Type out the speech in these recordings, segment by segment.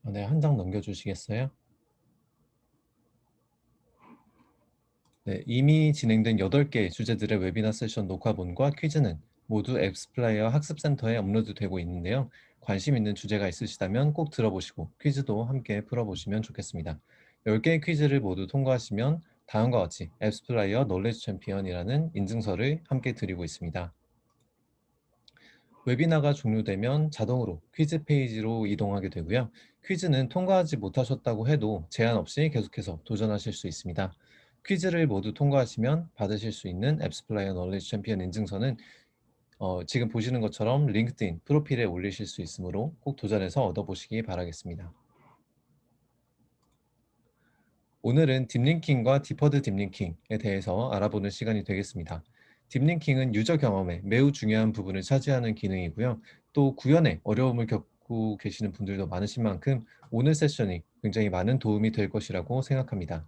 네, 한 장 넘겨주시겠어요? 네, 이미 진행된 8개 주제들의 웨비나 세션 녹화본과 퀴즈는 모두 앱스플라이어 학습센터에 업로드되고 있는데요. 관심 있는 주제가 있으시다면 꼭 들어보시고 퀴즈도 함께 풀어보시면 좋겠습니다. 10개의 퀴즈를 모두 통과하시면 다음과 같이 앱스플라이어 놀리지 챔피언이라는 인증서를 함께 드리고 있습니다. 웨비나가 종료되면 자동으로 퀴즈 페이지로 이동하게 되고요. 퀴즈는 통과하지 못하셨다고 해도 제한 없이 계속해서 도전하실 수 있습니다. 퀴즈를 모두 통과하시면 받으실 수 있는 앱스플라이어 너리지 챔피언 인증서는 지금 보시는 것처럼 링크드인 프로필에 올리실 수 있으므로 꼭 도전해서 얻어보시기 바라겠습니다. 오늘은 딥링킹과 디퍼드 딥링킹에 대해서 알아보는 시간이 되겠습니다. 딥링킹은 유저 경험에 매우 중요한 부분을 차지하는 기능이고요. 또 구현에 어려움을 겪고 계시는 분들도 많으신 만큼 오늘 세션이 굉장히 많은 도움이 될 것이라고 생각합니다.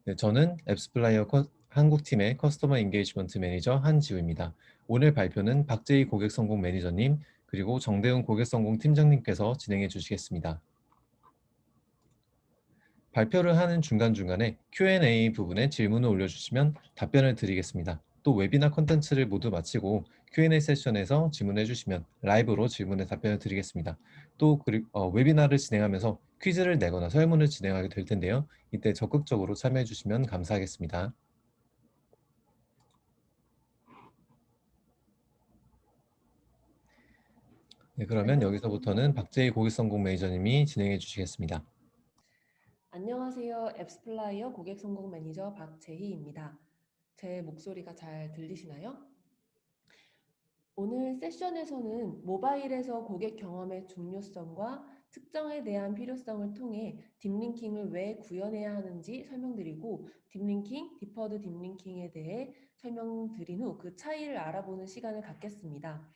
네, 저는 앱스플라이어 한국팀의 커스터머 인게이지먼트 매니저 한지우입니다. 오늘 발표는 박재희 고객성공 매니저님 그리고 정대훈 고객성공 팀장님께서 진행해 주시겠습니다. 발표를 하는 중간중간에 Q&A 부분에 질문을 올려주시면 답변을 드리겠습니다. 또 웨비나 콘텐츠를 모두 마치고 Q&A 세션에서 질문해 주시면 라이브로 질문에 답변을 드리겠습니다. 또 웨비나를 진행하면서 퀴즈를 내거나 설문을 진행하게 될 텐데요. 이때 적극적으로 참여해 주시면 감사하겠습니다. 네, 그러면 여기서부터는 박재희 고객성공 매니저님이 진행해 주시겠습니다. 안녕하세요. 앱스플라이어 고객 성공 매니저 박재희입니다. 제 목소리가 잘 들리시나요? 오늘 세션에서는 모바일에서 고객 경험의 중요성과 특정에 대한 필요성을 통해 딥링킹을 왜 구현해야 하는지 설명드리고 딥링킹, 디퍼드 딥링킹에 대해 설명드린 후 그 차이를 알아보는 시간을 갖겠습니다.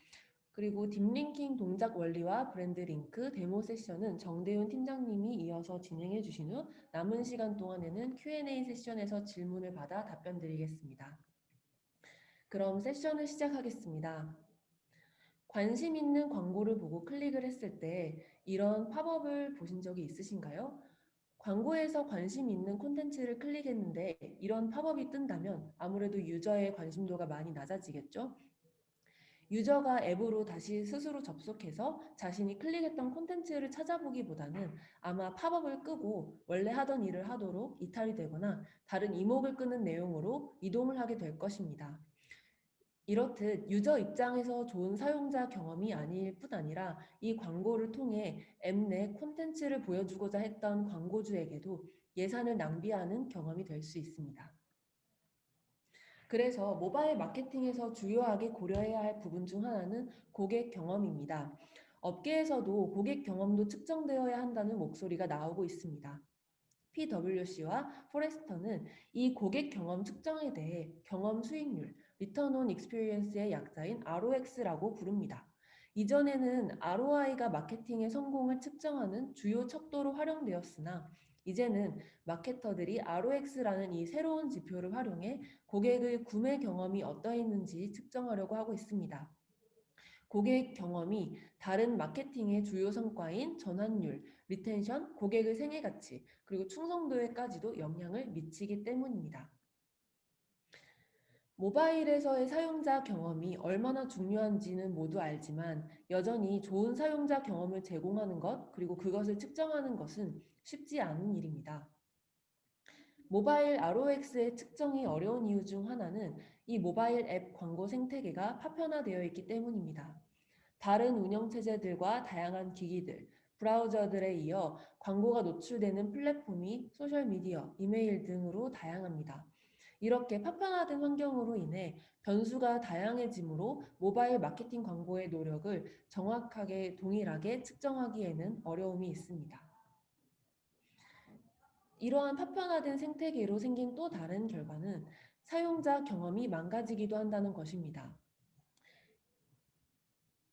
그리고 딥링킹 동작 원리와 브랜드 링크 데모 세션은 정대훈 팀장님이 이어서 진행해 주신 후 남은 시간 동안에는 Q&A 세션에서 질문을 받아 답변 드리겠습니다. 그럼 세션을 시작하겠습니다. 관심 있는 광고를 보고 클릭을 했을 때 이런 팝업을 보신 적이 있으신가요? 광고에서 관심 있는 콘텐츠를 클릭했는데 이런 팝업이 뜬다면 아무래도 유저의 관심도가 많이 낮아지겠죠? 유저가 앱으로 다시 스스로 접속해서 자신이 클릭했던 콘텐츠를 찾아보기보다는 아마 팝업을 끄고 원래 하던 일을 하도록 이탈이 되거나 다른 이목을 끄는 내용으로 이동을 하게 될 것입니다. 이렇듯 유저 입장에서 좋은 사용자 경험이 아닐 뿐 아니라 이 광고를 통해 앱 내 콘텐츠를 보여주고자 했던 광고주에게도 예산을 낭비하는 경험이 될 수 있습니다. 그래서 모바일 마케팅에서 주요하게 고려해야 할 부분 중 하나는 고객 경험입니다. 업계에서도 고객 경험도 측정되어야 한다는 목소리가 나오고 있습니다. PwC와 포레스터는 이 고객 경험 측정에 대해 경험 수익률, Return on Experience의 약자인 ROX라고 부릅니다. 이전에는 ROI가 마케팅의 성공을 측정하는 주요 척도로 활용되었으나 이제는 마케터들이 ROX라는 이 새로운 지표를 활용해 고객의 구매 경험이 어떠했는지 측정하려고 하고 있습니다. 고객 경험이 다른 마케팅의 주요 성과인 전환율, 리텐션, 고객의 생애 가치, 그리고 충성도에까지도 영향을 미치기 때문입니다. 모바일에서의 사용자 경험이 얼마나 중요한지는 모두 알지만 여전히 좋은 사용자 경험을 제공하는 것, 그리고 그것을 측정하는 것은 쉽지 않은 일입니다. 모바일 ROX의 측정이 어려운 이유 중 하나는 이 모바일 앱 광고 생태계가 파편화되어 있기 때문입니다. 다른 운영체제들과 다양한 기기들, 브라우저들에 이어 광고가 노출되는 플랫폼이 소셜미디어, 이메일 등으로 다양합니다. 이렇게 파편화된 환경으로 인해 변수가 다양해지므로 모바일 마케팅 광고의 노력을 정확하게 동일하게 측정하기에는 어려움이 있습니다. 이러한 파편화된 생태계로 생긴 또 다른 결과는 사용자 경험이 망가지기도 한다는 것입니다.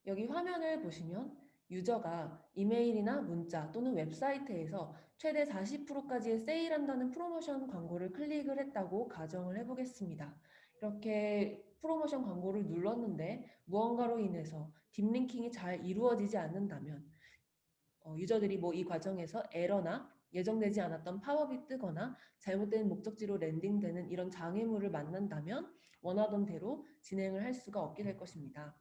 여기 화면을 보시면 유저가 이메일이나 문자 또는 웹사이트에서 최대 40%까지의 세일한다는 프로모션 광고를 클릭을 했다고 가정을 해보겠습니다. 이렇게 프로모션 광고를 눌렀는데 무언가로 인해서 딥링킹이 잘 이루어지지 않는다면 유저들이 뭐 이 과정에서 에러나 예정되지 않았던 팝업이 뜨거나 잘못된 목적지로 랜딩되는 이런 장애물을 만난다면 원하던 대로 진행을 할 수가 없게 될 것입니다.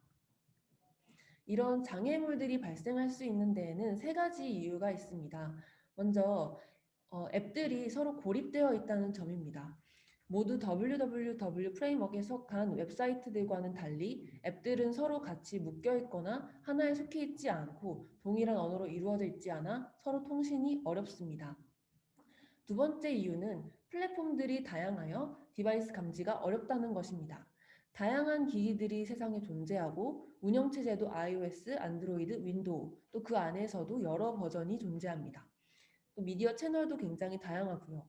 이런 장애물들이 발생할 수 있는 데에는 세 가지 이유가 있습니다. 먼저 앱들이 서로 고립되어 있다는 점입니다. 모두 www 프레임워크에 속한 웹사이트들과는 달리 앱들은 서로 같이 묶여 있거나 하나에 속해 있지 않고 동일한 언어로 이루어져 있지 않아 서로 통신이 어렵습니다. 두 번째 이유는 플랫폼들이 다양하여 디바이스 감지가 어렵다는 것입니다. 다양한 기기들이 세상에 존재하고 운영체제도 iOS, 안드로이드, 윈도우, 또 그 안에서도 여러 버전이 존재합니다. 또 미디어 채널도 굉장히 다양하고요.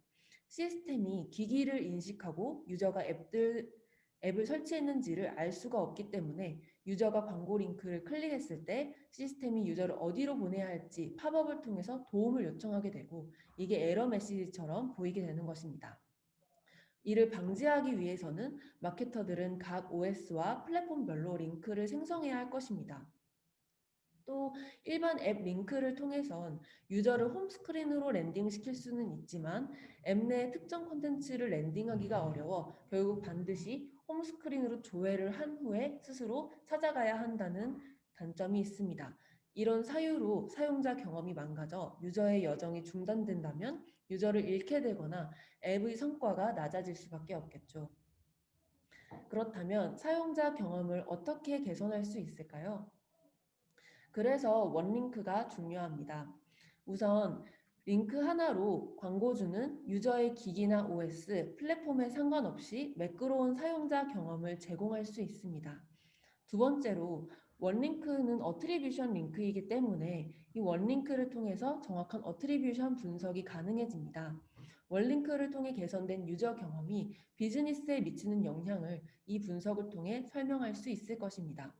시스템이 기기를 인식하고 유저가 앱을 설치했는지를 알 수가 없기 때문에 유저가 광고 링크를 클릭했을 때 시스템이 유저를 어디로 보내야 할지 팝업을 통해서 도움을 요청하게 되고 이게 에러 메시지처럼 보이게 되는 것입니다. 이를 방지하기 위해서는 마케터들은 각 OS와 플랫폼별로 링크를 생성해야 할 것입니다. 또 일반 앱 링크를 통해선 유저를 홈스크린으로 랜딩시킬 수는 있지만 앱 내 특정 콘텐츠를 랜딩하기가 어려워 결국 반드시 홈스크린으로 조회를 한 후에 스스로 찾아가야 한다는 단점이 있습니다. 이런 사유로 사용자 경험이 망가져 유저의 여정이 중단된다면 유저를 잃게 되거나 앱의 성과가 낮아질 수밖에 없겠죠. 그렇다면 사용자 경험을 어떻게 개선할 수 있을까요? 그래서 원링크가 중요합니다. 우선 링크 하나로 광고주는 유저의 기기나 OS, 플랫폼에 상관없이 매끄러운 사용자 경험을 제공할 수 있습니다. 두 번째로 원링크는 어트리뷰션 링크이기 때문에 이 원링크를 통해서 정확한 어트리뷰션 분석이 가능해집니다. 원링크를 통해 개선된 유저 경험이 비즈니스에 미치는 영향을 이 분석을 통해 설명할 수 있을 것입니다.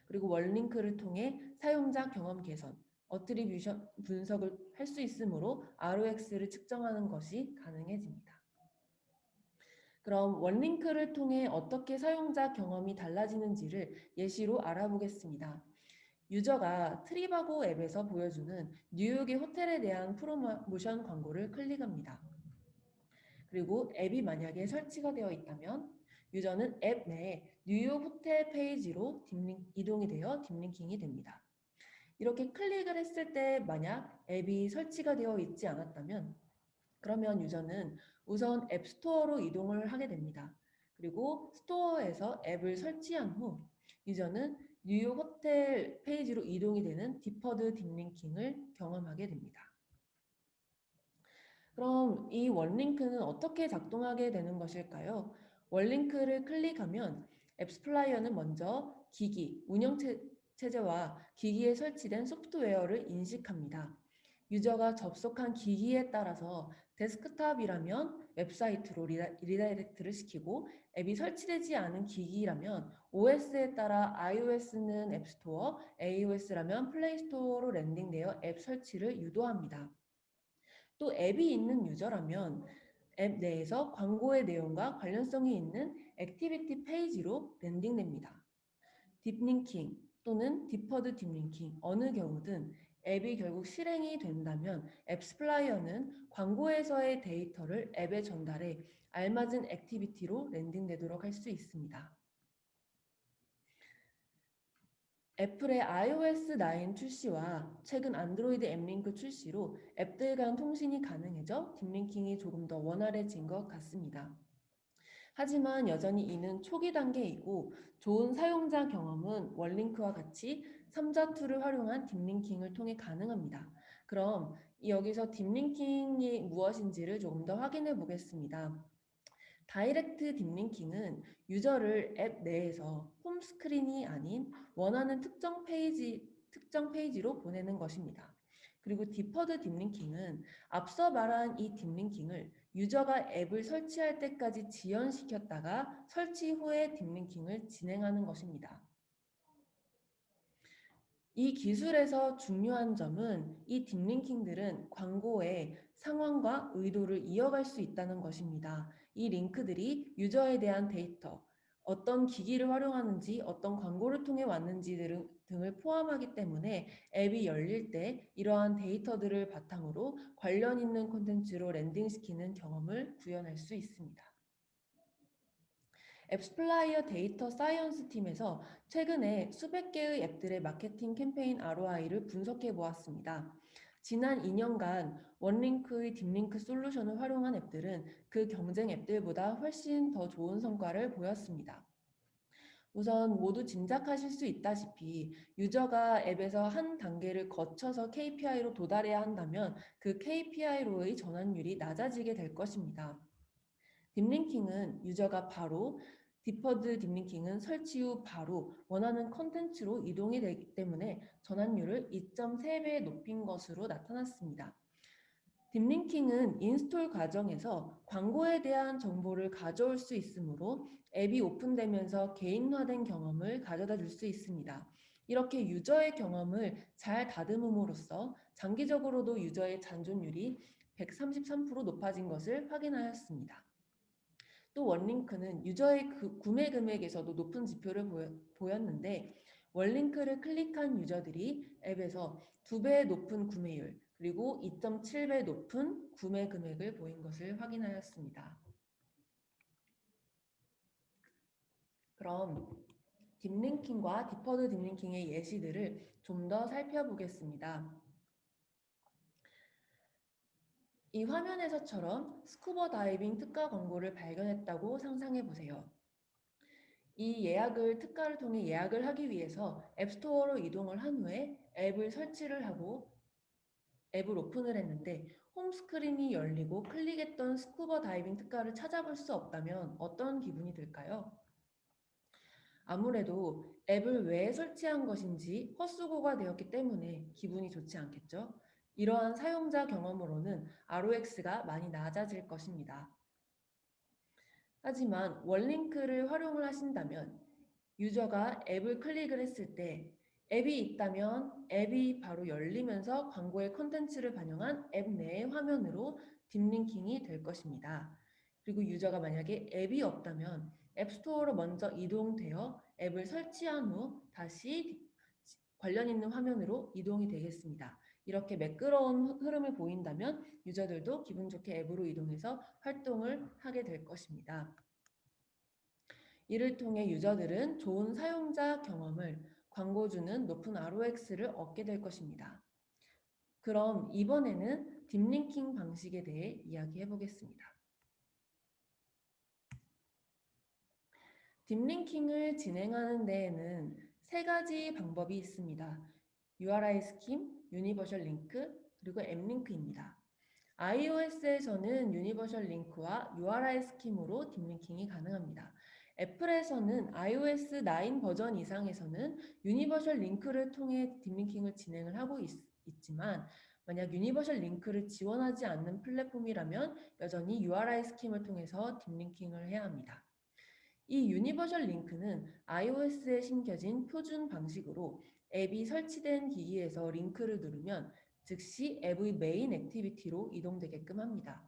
그리고 원링크를 통해 사용자 경험 개선, 어트리뷰션 분석을 할 수 있으므로 ROX를 측정하는 것이 가능해집니다. 그럼 원링크를 통해 어떻게 사용자 경험이 달라지는지를 예시로 알아보겠습니다. 유저가 트리바고 앱에서 보여주는 뉴욕의 호텔에 대한 프로모션 광고를 클릭합니다. 그리고 앱이 만약에 설치가 되어 있다면 유저는 앱 내에 뉴욕 호텔 페이지로 이동이 되어 딥링킹이 됩니다. 이렇게 클릭을 했을 때 만약 앱이 설치가 되어 있지 않았다면 그러면 유저는 우선 앱 스토어로 이동을 하게 됩니다. 그리고 스토어에서 앱을 설치한 후 유저는 뉴욕 호텔 페이지로 이동이 되는 디퍼드 딥링킹을 경험하게 됩니다. 그럼 이 원링크는 어떻게 작동하게 되는 것일까요? 원링크를 클릭하면 앱스플라이어는 먼저 기기, 운영체제와 기기에 설치된 소프트웨어를 인식합니다. 유저가 접속한 기기에 따라서 데스크탑이라면 웹사이트로 리다이렉트를 시키고 앱이 설치되지 않은 기기라면 OS에 따라 iOS는 앱스토어, AOS라면 플레이스토어로 랜딩되어 앱 설치를 유도합니다. 또 앱이 있는 유저라면 앱 내에서 광고의 내용과 관련성이 있는 액티비티 페이지로 랜딩됩니다. 딥링킹 또는 디퍼드 딥링킹 어느 경우든 앱이 결국 실행이 된다면 앱스플라이어는 광고에서의 데이터를 앱에 전달해 알맞은 액티비티로 랜딩되도록 할 수 있습니다. 애플의 iOS 9 출시와 최근 안드로이드 앱링크 출시로 앱들 간 통신이 가능해져 딥링킹이 조금 더 원활해진 것 같습니다. 하지만 여전히 이는 초기 단계이고 좋은 사용자 경험은 원링크와 같이 3자 툴을 활용한 딥링킹을 통해 가능합니다. 그럼 여기서 딥링킹이 무엇인지를 조금 더 확인해 보겠습니다. 다이렉트 딥링킹은 유저를 앱 내에서 홈스크린이 아닌 원하는 특정 페이지로 보내는 것입니다. 그리고 디퍼드 딥링킹은 앞서 말한 이 딥링킹을 유저가 앱을 설치할 때까지 지연시켰다가 설치 후에 딥링킹을 진행하는 것입니다. 이 기술에서 중요한 점은 이 딥링킹들은 광고의 상황과 의도를 이어갈 수 있다는 것입니다. 이 링크들이 유저에 대한 데이터, 어떤 기기를 활용하는지, 어떤 광고를 통해 왔는지 등을 포함하기 때문에 앱이 열릴 때 이러한 데이터들을 바탕으로 관련 있는 콘텐츠로 랜딩시키는 경험을 구현할 수 있습니다. 앱스플라이어 데이터 사이언스 팀에서 최근에 수백 개의 앱들의 마케팅 캠페인 ROI를 분석해 보았습니다. 지난 2년간 원링크의 딥링크 솔루션을 활용한 앱들은 그 경쟁 앱들보다 훨씬 더 좋은 성과를 보였습니다. 우선 모두 짐작하실 수 있다시피 유저가 앱에서 한 단계를 거쳐서 KPI로 도달해야 한다면 그 KPI로의 전환율이 낮아지게 될 것입니다. 딥링킹은 유저가 바로 디퍼드 딥링킹은 설치 후 바로 원하는 컨텐츠로 이동이 되기 때문에 전환율을 2.3배 높인 것으로 나타났습니다. 딥링킹은 인스톨 과정에서 광고에 대한 정보를 가져올 수 있으므로 앱이 오픈되면서 개인화된 경험을 가져다 줄 수 있습니다. 이렇게 유저의 경험을 잘 다듬음으로써 장기적으로도 유저의 잔존율이 133% 높아진 것을 확인하였습니다. 또 원링크는 유저의 구매 금액에서도 높은 지표를 보였는데 원링크를 클릭한 유저들이 앱에서 2배 높은 구매율 그리고 2.7배 높은 구매 금액을 보인 것을 확인하였습니다. 그럼 딥링킹과 디퍼드 딥링킹의 예시들을 좀 더 살펴보겠습니다. 이 화면에서처럼 스쿠버 다이빙 특가 광고를 발견했다고 상상해 보세요. 이 특가를 통해 예약을 하기 위해서 앱스토어로 이동을 한 후에 앱을 설치를 하고 앱을 오픈을 했는데 홈스크린이 열리고 클릭했던 스쿠버 다이빙 특가를 찾아볼 수 없다면 어떤 기분이 들까요? 아무래도 앱을 왜 설치한 것인지 헛수고가 되었기 때문에 기분이 좋지 않겠죠? 이러한 사용자 경험으로는 ROX가 많이 낮아질 것입니다. 하지만 원링크를 활용을 하신다면 유저가 앱을 클릭을 했을 때 앱이 있다면 앱이 바로 열리면서 광고의 컨텐츠를 반영한 앱 내의 화면으로 딥링킹이 될 것입니다. 그리고 유저가 만약에 앱이 없다면 앱스토어로 먼저 이동되어 앱을 설치한 후 다시 관련 있는 화면으로 이동이 되겠습니다. 이렇게 매끄러운 흐름을 보인다면 유저들도 기분 좋게 앱으로 이동해서 활동을 하게 될 것입니다. 이를 통해 유저들은 좋은 사용자 경험을, 광고주는 높은 ROX를 얻게 될 것입니다. 그럼 이번에는 딥링킹 방식에 대해 이야기해 보겠습니다. 딥링킹을 진행하는 데에는 세 가지 방법이 있습니다. URI 스킴, 유니버셜 링크, 그리고 앱링크입니다. iOS에서는 유니버셜 링크와 URI 스킴으로 딥링킹이 가능합니다. 애플에서는 iOS 9 버전 이상에서는 유니버셜 링크를 통해 딥링킹을 진행을 하고 있지만 만약 유니버셜 링크를 지원하지 않는 플랫폼이라면 여전히 URI 스킴을 통해서 딥링킹을 해야 합니다. 이 유니버셜 링크는 iOS에 심겨진 표준 방식으로 앱이 설치된 기기에서 링크를 누르면 즉시 앱의 메인 액티비티로 이동되게끔 합니다.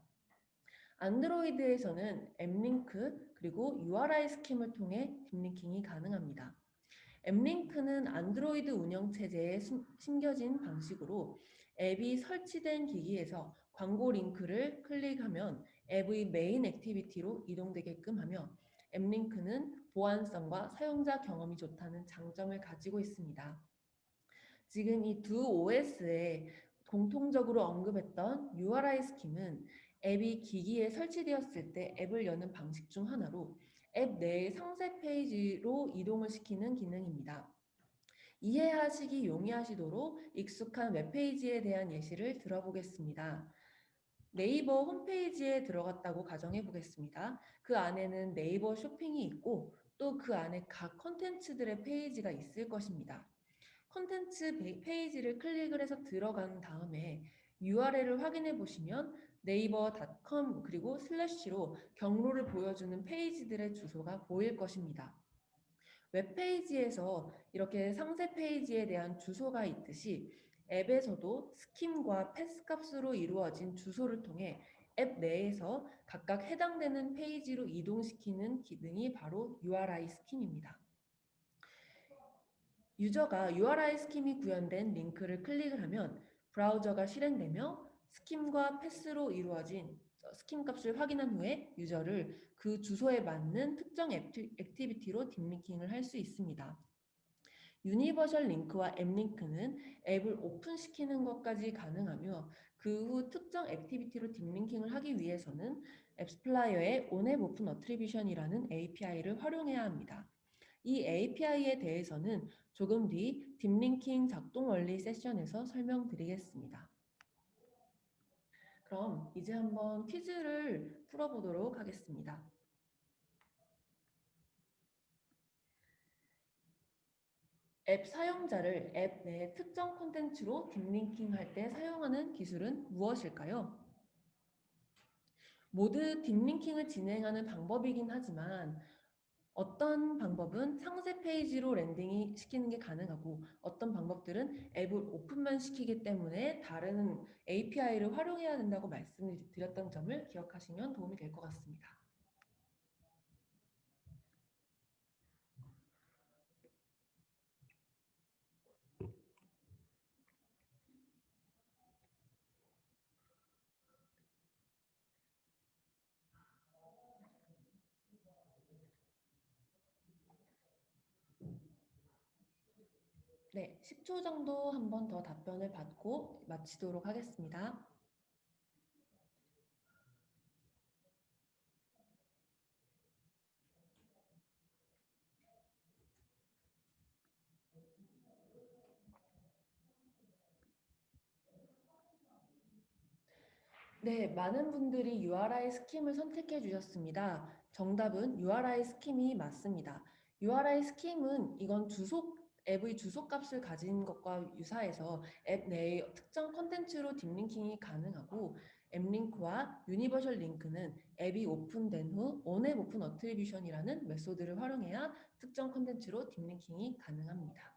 안드로이드에서는 앱링크 그리고 URI 스킴을 통해 딥링킹이 가능합니다. 앱링크는 안드로이드 운영체제에 심겨진 방식으로 앱이 설치된 기기에서 광고 링크를 클릭하면 앱의 메인 액티비티로 이동되게끔 하며 앱링크는 보안성과 사용자 경험이 좋다는 장점을 가지고 있습니다. 지금 이 두 OS에 공통적으로 언급했던 URI 스킴은 앱이 기기에 설치되었을 때 앱을 여는 방식 중 하나로 앱 내의 상세 페이지로 이동을 시키는 기능입니다. 이해하시기 용이하시도록 익숙한 웹페이지에 대한 예시를 들어보겠습니다. 네이버 홈페이지에 들어갔다고 가정해 보겠습니다. 그 안에는 네이버 쇼핑이 있고 또 그 안에 각 컨텐츠들의 페이지가 있을 것입니다. 컨텐츠 페이지를 클릭을 해서 들어간 다음에 URL을 확인해 보시면 네이버.com 그리고 슬래시로 경로를 보여주는 페이지들의 주소가 보일 것입니다. 웹페이지에서 이렇게 상세 페이지에 대한 주소가 있듯이 앱에서도 스킴과 패스 값으로 이루어진 주소를 통해 앱 내에서 각각 해당되는 페이지로 이동시키는 기능이 바로 URI 스킨입니다. 유저가 URI 스킴이 구현된 링크를 클릭을 하면 브라우저가 실행되며 스킴과 패스로 이루어진 스킴 값을 확인한 후에 유저를 그 주소에 맞는 특정 액티비티로 딥링킹을 할 수 있습니다. 유니버셜 링크와 앱 링크는 앱을 오픈시키는 것까지 가능하며 그 후 특정 액티비티로 딥링킹을 하기 위해서는 앱스플라이어의 온앱 오픈 어트리뷰션이라는 API를 활용해야 합니다. 이 API에 대해서는 조금 뒤 딥링킹 작동 원리 세션에서 설명드리겠습니다. 그럼 이제 한번 퀴즈를 풀어보도록 하겠습니다. 앱 사용자를 앱 내 특정 콘텐츠로 딥링킹할 때 사용하는 기술은 무엇일까요? 모두 딥링킹을 진행하는 방법이긴 하지만 어떤 방법은 상세 페이지로 랜딩이 시키는 게 가능하고 어떤 방법들은 앱을 오픈만 시키기 때문에 다른 API를 활용해야 된다고 말씀을 드렸던 점을 기억하시면 도움이 될 것 같습니다. 네, 10초 정도 한 번 더 답변을 받고 마치도록 하겠습니다. 네, 많은 분들이 URI 스킴을 선택해 주셨습니다. 정답은 URI 스킴이 맞습니다. URI 스킴은 이건 앱의 주소 값을 가진 것과 유사해서 앱 내의 특정 콘텐츠로 딥링킹이 가능하고 앱 링크와 유니버셜 링크는 앱이 오픈된 후 온앱 오픈 어트리뷰션이라는 메소드를 활용해야 특정 콘텐츠로 딥링킹이 가능합니다.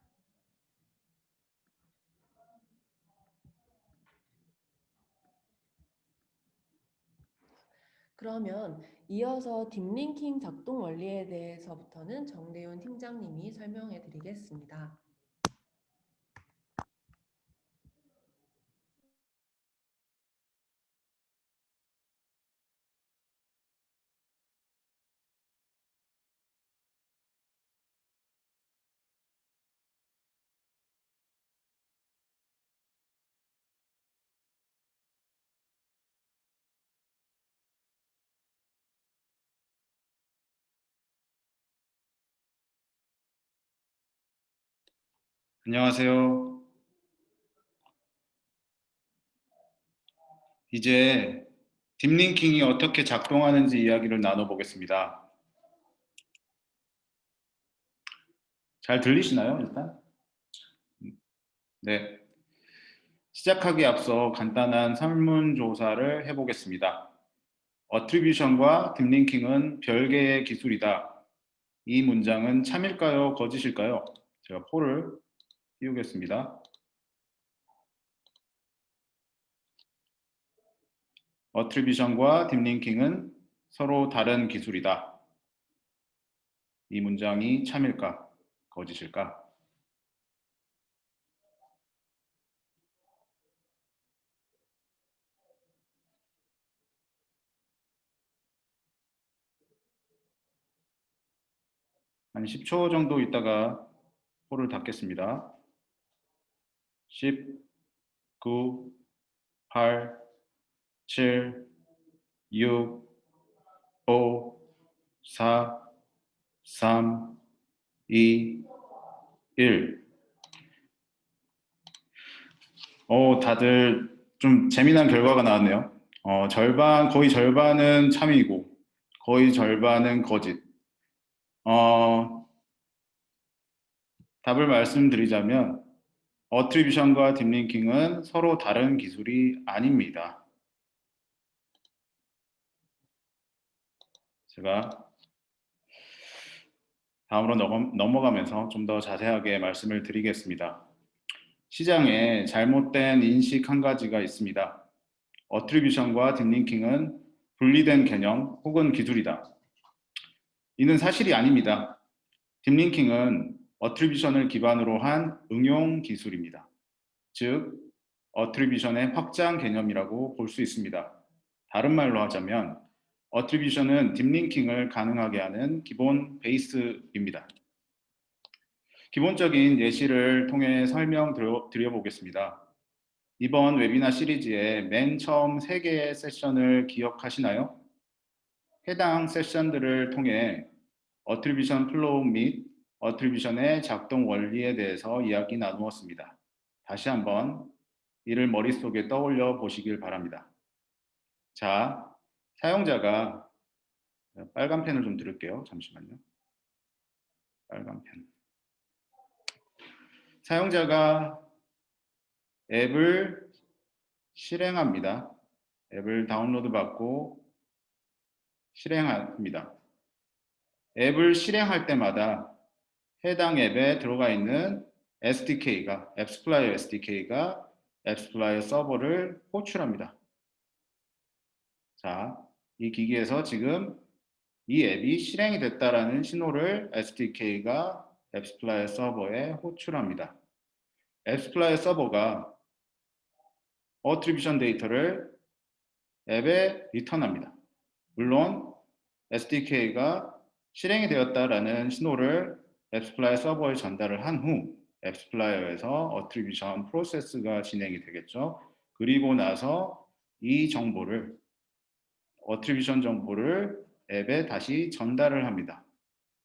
그러면 이어서 딥링킹 작동 원리에 대해서부터는 정대훈 팀장님이 설명해 드리겠습니다. 안녕하세요. 이제 딥링킹이 어떻게 작동하는지 이야기를 나눠보겠습니다. 잘 들리시나요, 일단? 네. 시작하기에 앞서 간단한 설문조사를 해보겠습니다. 어트리뷰션과 딥링킹은 별개의 기술이다. 이 문장은 참일까요, 거짓일까요? 제가 폴을 띄우겠습니다. 어트리뷰션과 딥링킹은 서로 다른 기술이다. 이 문장이 참일까, 거짓일까? 한 10초 정도 있다가 폴을 닫겠습니다. 10, 9, 8, 7, 6, 5, 4, 3, 2, 1. 다들 좀 재미난 결과가 나왔네요. 거의 절반은 참이고, 거의 절반은 거짓. 답을 말씀드리자면, 어트리뷰션과 딥링킹은 서로 다른 기술이 아닙니다. 제가 다음으로 넘어가면서 좀 더 자세하게 말씀을 드리겠습니다. 시장에 잘못된 인식 한 가지가 있습니다. 어트리뷰션과 딥링킹은 분리된 개념 혹은 기술이다. 이는 사실이 아닙니다. 딥링킹은 어트리뷰션을 기반으로 한 응용 기술입니다. 즉, 어트리뷰션의 확장 개념이라고 볼 수 있습니다. 다른 말로 하자면 어트리뷰션은 딥링킹을 가능하게 하는 기본 베이스입니다. 기본적인 예시를 통해 설명드려보겠습니다. 이번 웨비나 시리즈의 맨 처음 3개의 세션을 기억하시나요? 해당 세션들을 통해 어트리뷰션 플로우 및 어트리뷰션의 작동 원리에 대해서 이야기 나누었습니다. 다시 한번 이를 머릿속에 떠올려 보시길 바랍니다. 자, 사용자가 빨간 펜을 좀 들을게요. 잠시만요. 빨간 펜. 사용자가 앱을 실행합니다. 앱을 다운로드 받고 실행합니다. 앱을 실행할 때마다 해당 앱에 들어가 있는 SDK가, 앱스플라이어 SDK가 앱스플라이어 서버를 호출합니다. 자, 이 기기에서 지금 이 앱이 실행이 됐다라는 신호를 SDK가 앱스플라이어 서버에 호출합니다. 앱스플라이어 서버가 어트리뷰션 데이터를 앱에 리턴합니다. 물론 SDK가 실행이 되었다라는 신호를 앱스플라이어 서버에 전달을 한 후 앱스플라이어에서 어트리뷰션 프로세스가 진행이 되겠죠. 그리고 나서 이 정보를 어트리뷰션 정보를 앱에 다시 전달을 합니다.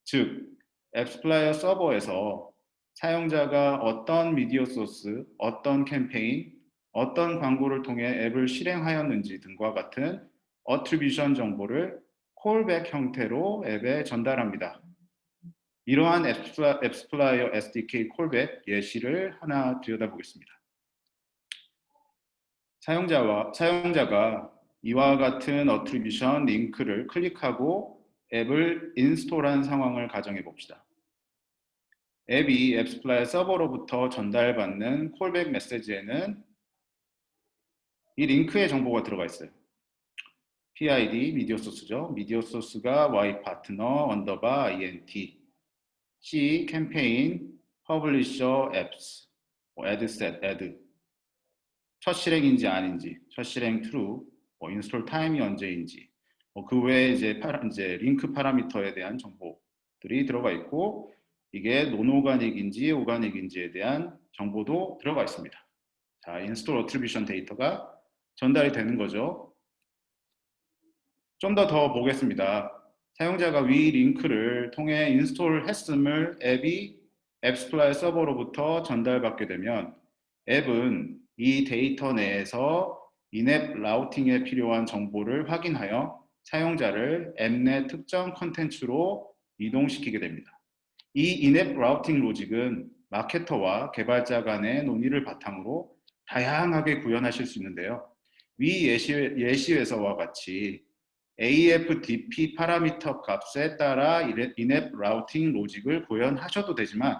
즉, 앱스플라이어 서버에서 사용자가 어떤 미디어 소스, 어떤 캠페인, 어떤 광고를 통해 앱을 실행하였는지 등과 같은 어트리뷰션 정보를 콜백 형태로 앱에 전달합니다. 이러한 앱스플라이어 SDK 콜백 예시를 하나 들여다보겠습니다. 사용자가 이와 같은 어트리뷰션 링크를 클릭하고 앱을 인스톨한 상황을 가정해 봅시다. 앱이 앱스플라이어 서버로부터 전달받는 콜백 메시지에는 이 링크의 정보가 들어가 있어요. PID 미디어 소스죠. 미디어 소스가 Y 파트너 언더바 INT C 캠페인 퍼블리셔 앱스 애드셋 애드 첫 실행인지 아닌지 첫 실행 true 인스톨 타임이 언제인지 그 외에 이제 링크 파라미터에 대한 정보들이 들어가 있고 이게 논오가닉인지 오가닉인지에 대한 정보도 들어가 있습니다. 자, 인스톨 어트리뷰션 데이터가 전달이 되는 거죠. 좀 더 보겠습니다. 사용자가 위 링크를 통해 인스톨 했음을 앱이 앱스플라이어 서버로부터 전달받게 되면 앱은 이 데이터 내에서 인앱 라우팅에 필요한 정보를 확인하여 사용자를 앱 내 특정 컨텐츠로 이동시키게 됩니다. 이 인앱 라우팅 로직은 마케터와 개발자 간의 논의를 바탕으로 다양하게 구현하실 수 있는데요. 위 예시에서와 같이 AFDP 파라미터 값에 따라 인앱 라우팅 로직을 구현하셔도 되지만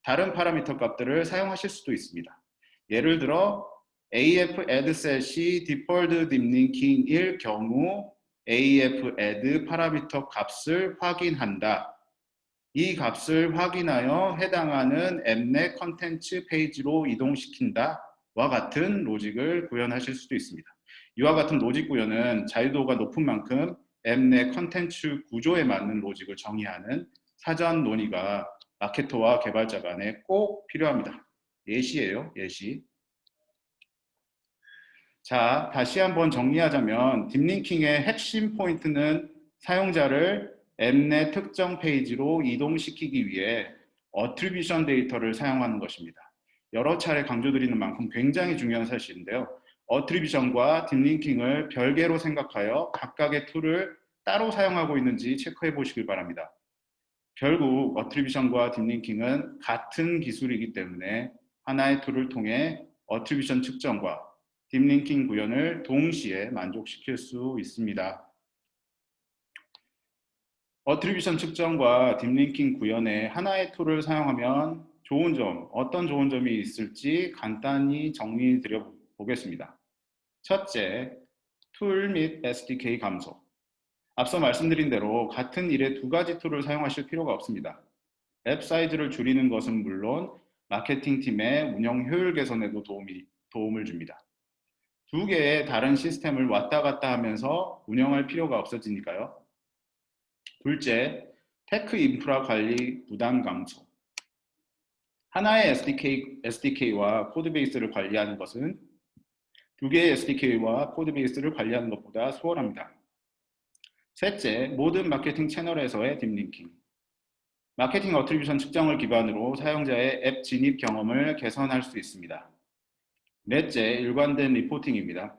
다른 파라미터 값들을 사용하실 수도 있습니다. 예를 들어 AF addset이 디폴트 딥링킹일 경우 AF add 파라미터 값을 확인한다. 이 값을 확인하여 해당하는 앱 내 컨텐츠 페이지로 이동시킨다. 와 같은 로직을 구현하실 수도 있습니다. 이와 같은 로직 구현은 자유도가 높은 만큼 앱 내 컨텐츠 구조에 맞는 로직을 정의하는 사전 논의가 마케터와 개발자 간에 꼭 필요합니다. 예시예요, 예시. 자, 다시 한번 정리하자면 딥링킹의 핵심 포인트는 사용자를 앱 내 특정 페이지로 이동시키기 위해 어트리뷰션 데이터를 사용하는 것입니다. 여러 차례 강조드리는 만큼 굉장히 중요한 사실인데요. 어트리뷰션과 딥링킹을 별개로 생각하여 각각의 툴을 따로 사용하고 있는지 체크해 보시길 바랍니다. 결국 어트리뷰션과 딥링킹은 같은 기술이기 때문에 하나의 툴을 통해 어트리뷰션 측정과 딥링킹 구현을 동시에 만족시킬 수 있습니다. 어트리뷰션 측정과 딥링킹 구현에 하나의 툴을 사용하면 어떤 좋은 점이 있을지 간단히 정리드려 보겠습니다. 첫째, 툴 및 SDK 감소. 앞서 말씀드린 대로 같은 일에 두 가지 툴을 사용하실 필요가 없습니다. 앱 사이즈를 줄이는 것은 물론 마케팅 팀의 운영 효율 개선에도 도움을 줍니다. 두 개의 다른 시스템을 왔다 갔다 하면서 운영할 필요가 없어지니까요. 둘째, 테크 인프라 관리 부담 감소. 하나의 SDK와 코드베이스를 관리하는 것은 두 개의 SDK와 코드베이스를 관리하는 것보다 수월합니다. 셋째, 모든 마케팅 채널에서의 딥링킹. 마케팅 어트리뷰션 측정을 기반으로 사용자의 앱 진입 경험을 개선할 수 있습니다. 넷째, 일관된 리포팅입니다.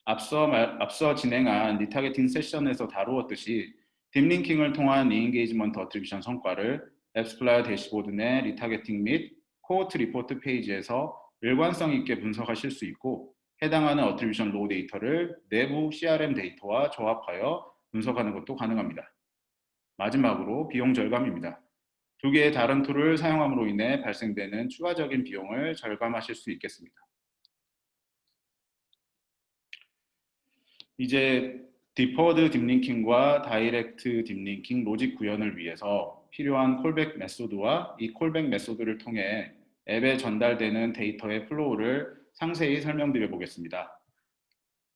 앞서 진행한 리타게팅 세션에서 다루었듯이 딥링킹을 통한 리인게이지먼트 어트리뷰션 성과를 앱스플라이어 대시보드 내 리타게팅 및 코호트 리포트 페이지에서 일관성 있게 분석하실 수 있고 해당하는 어트리뷰션 로 데이터를 내부 CRM 데이터와 조합하여 분석하는 것도 가능합니다. 마지막으로 비용 절감입니다. 두 개의 다른 툴을 사용함으로 인해 발생되는 추가적인 비용을 절감하실 수 있겠습니다. 이제 디퍼드 딥링킹과 다이렉트 딥링킹 로직 구현을 위해서 필요한 콜백 메소드와 이 콜백 메소드를 통해 앱에 전달되는 데이터의 플로우를 상세히 설명드려 보겠습니다.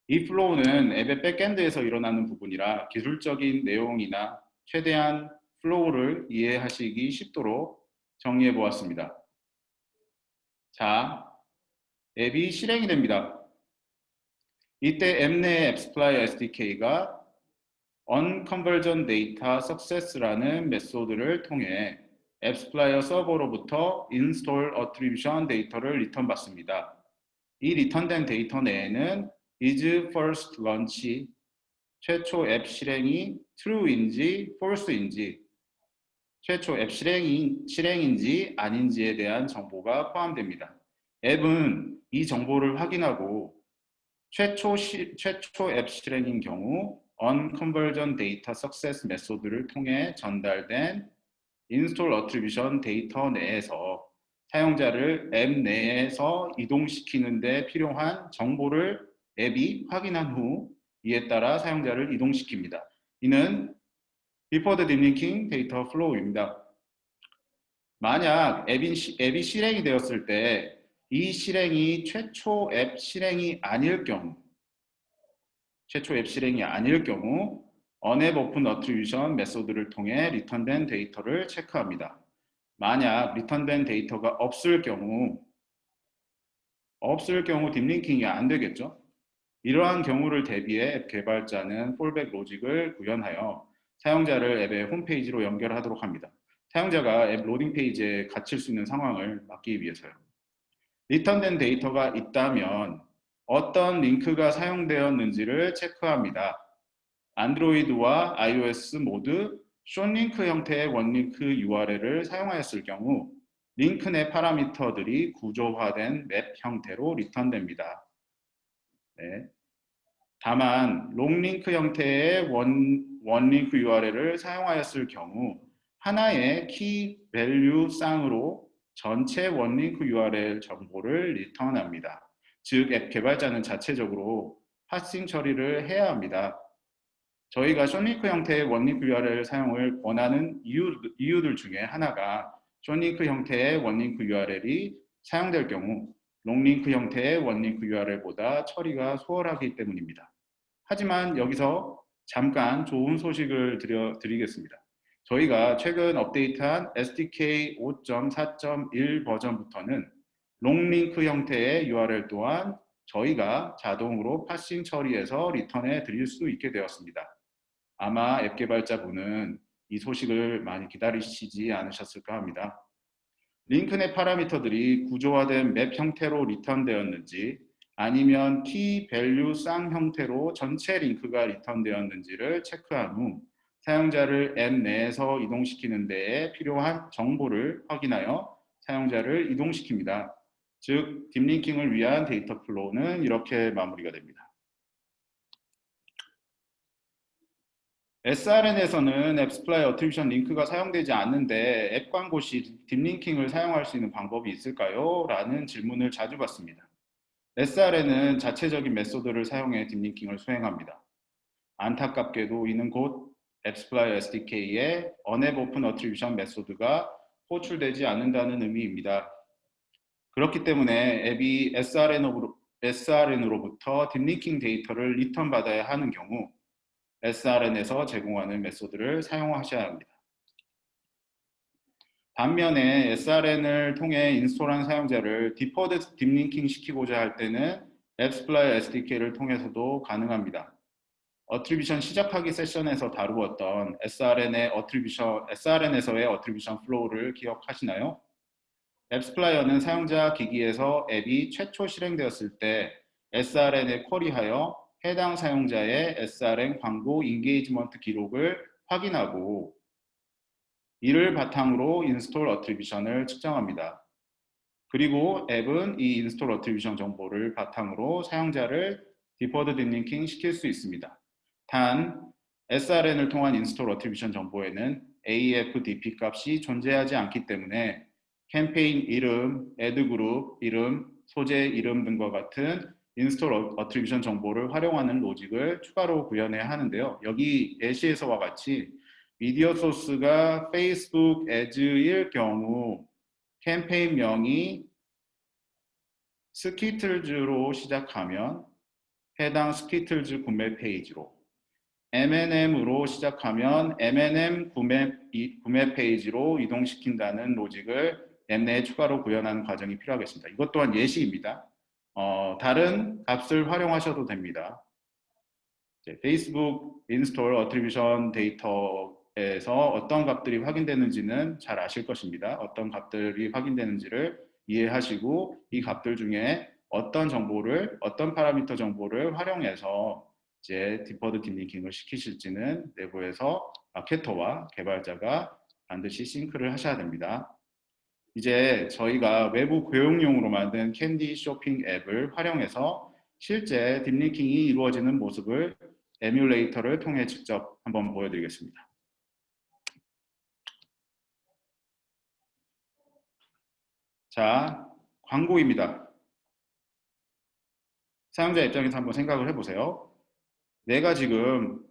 이 플로우는 앱의 백엔드에서 일어나는 부분이라 기술적인 내용이나 최대한 플로우를 이해하시기 쉽도록 정리해 보았습니다. 자, 앱이 실행이 됩니다. 이때 앱 내의 앱스플라이어 SDK가 onConversion Data Success라는 메소드를 통해 앱스플라이어 서버로부터 install attribution 데이터를 리턴 받습니다. 이 리턴된 데이터 내에는 is first launch, 최초 앱 실행이 true인지 false인지, 최초 앱 실행인지 아닌지에 대한 정보가 포함됩니다. 앱은 이 정보를 확인하고 최초 앱 실행인 경우 onConversion Data Success 메소드를 통해 전달된 install attribution 데이터 내에서 사용자를 앱 내에서 이동시키는 데 필요한 정보를 앱이 확인한 후 이에 따라 사용자를 이동시킵니다. 이는 Before 딥링킹 데이터 플로우입니다. 만약 앱이 실행이 되었을 때 이 실행이 최초 앱 실행이 아닐 경우 onApp Open Attribution 메소드를 통해 리턴된 데이터를 체크합니다. 만약 리턴된 데이터가 없을 경우 딥링킹이 안 되겠죠? 이러한 경우를 대비해 앱 개발자는 폴백 로직을 구현하여 사용자를 앱의 홈페이지로 연결하도록 합니다. 사용자가 앱 로딩 페이지에 갇힐 수 있는 상황을 막기 위해서요. 리턴된 데이터가 있다면 어떤 링크가 사용되었는지를 체크합니다. 안드로이드와 iOS 모두 숏링크 형태의 원링크 URL을 사용하였을 경우 링크 내 파라미터들이 구조화된 맵 형태로 리턴됩니다. 네. 다만 롱링크 형태의 원링크 URL을 사용하였을 경우 하나의 키 밸류 쌍으로 전체 원링크 URL 정보를 리턴합니다. 즉 앱 개발자는 자체적으로 파싱 처리를 해야 합니다. 저희가 숏링크 형태의 원링크 URL 사용을 권하는 이유들 중에 하나가 숏링크 형태의 원링크 URL이 사용될 경우 롱링크 형태의 원링크 URL보다 처리가 수월하기 때문입니다. 하지만 여기서 잠깐 좋은 소식을 드리겠습니다. 저희가 최근 업데이트한 SDK 5.4.1 버전부터는 롱링크 형태의 URL 또한 저희가 자동으로 파싱 처리해서 리턴해 드릴 수 있게 되었습니다. 아마 앱 개발자분은 이 소식을 많이 기다리시지 않으셨을까 합니다. 링크 내 파라미터들이 구조화된 맵 형태로 리턴되었는지 아니면 키 밸류 쌍 형태로 전체 링크가 리턴되었는지를 체크한 후 사용자를 앱 내에서 이동시키는 데에 필요한 정보를 확인하여 사용자를 이동시킵니다. 즉, 딥링킹을 위한 데이터 플로우는 이렇게 마무리가 됩니다. SRN에서는 앱스플라이 어트리뷰션 링크가 사용되지 않는데 앱 광고 시 딥링킹을 사용할 수 있는 방법이 있을까요? 라는 질문을 자주 받습니다. SRN은 자체적인 메소드를 사용해 딥링킹을 수행합니다. 안타깝게도 이는 곧 앱스플라이어 SDK의 언앱 오픈 어트리뷰션 메소드가 호출되지 않는다는 의미입니다. 그렇기 때문에 앱이 SRN으로부터 딥링킹 데이터를 리턴 받아야 하는 경우 SRN에서 제공하는 메소드를 사용하셔야 합니다. 반면에 SRN을 통해 인스톨한 사용자를 디퍼드 딥링킹 시키고자 할 때는 앱스플라이어 SDK를 통해서도 가능합니다. 어트리뷰션 시작하기 세션에서 다루었던 SRN에서의 어트리뷰션 플로우를 기억하시나요? 앱스플라이어는 사용자 기기에서 앱이 최초 실행되었을 때 SRN에 쿼리하여 해당 사용자의 SRN 광고 인게이지먼트 기록을 확인하고 이를 바탕으로 인스톨 어트리뷰션을 측정합니다. 그리고 앱은 이 인스톨 어트리뷰션 정보를 바탕으로 사용자를 디퍼드 딥링킹 시킬 수 있습니다. 단 SRN을 통한 인스톨 어트리뷰션 정보에는 AFDP 값이 존재하지 않기 때문에 캠페인 이름, 애드 그룹 이름, 소재 이름 등과 같은 인스톨 어트리뷰션 정보를 활용하는 로직을 추가로 구현해야 하는데요. 여기 예시에서와 같이 미디어 소스가 페이스북 애즈일 경우 캠페인명이 스키틀즈로 시작하면 해당 스키틀즈 구매 페이지로, M&M으로 시작하면 M&M 구매 페이지로 이동시킨다는 로직을 앱 내에 추가로 구현하는 과정이 필요하겠습니다. 이것 또한 예시입니다. 다른 값을 활용하셔도 됩니다. 페이스북 인스톨 어트리뷰션 데이터에서 어떤 값들이 확인되는지는 잘 아실 것입니다. 어떤 값들이 확인되는지를 이해하시고 이 값들 중에 어떤 정보를, 어떤 파라미터 정보를 활용해서 이제 디퍼드 딥링킹을 시키실지는 내부에서 마케터와 개발자가 반드시 싱크를 하셔야 됩니다. 이제 저희가 외부 교육용으로 만든 캔디 쇼핑 앱을 활용해서 실제 딥링킹이 이루어지는 모습을 에뮬레이터를 통해 직접 한번 보여드리겠습니다. 자, 광고입니다. 사용자 입장에서 한번 생각을 해보세요. 내가 지금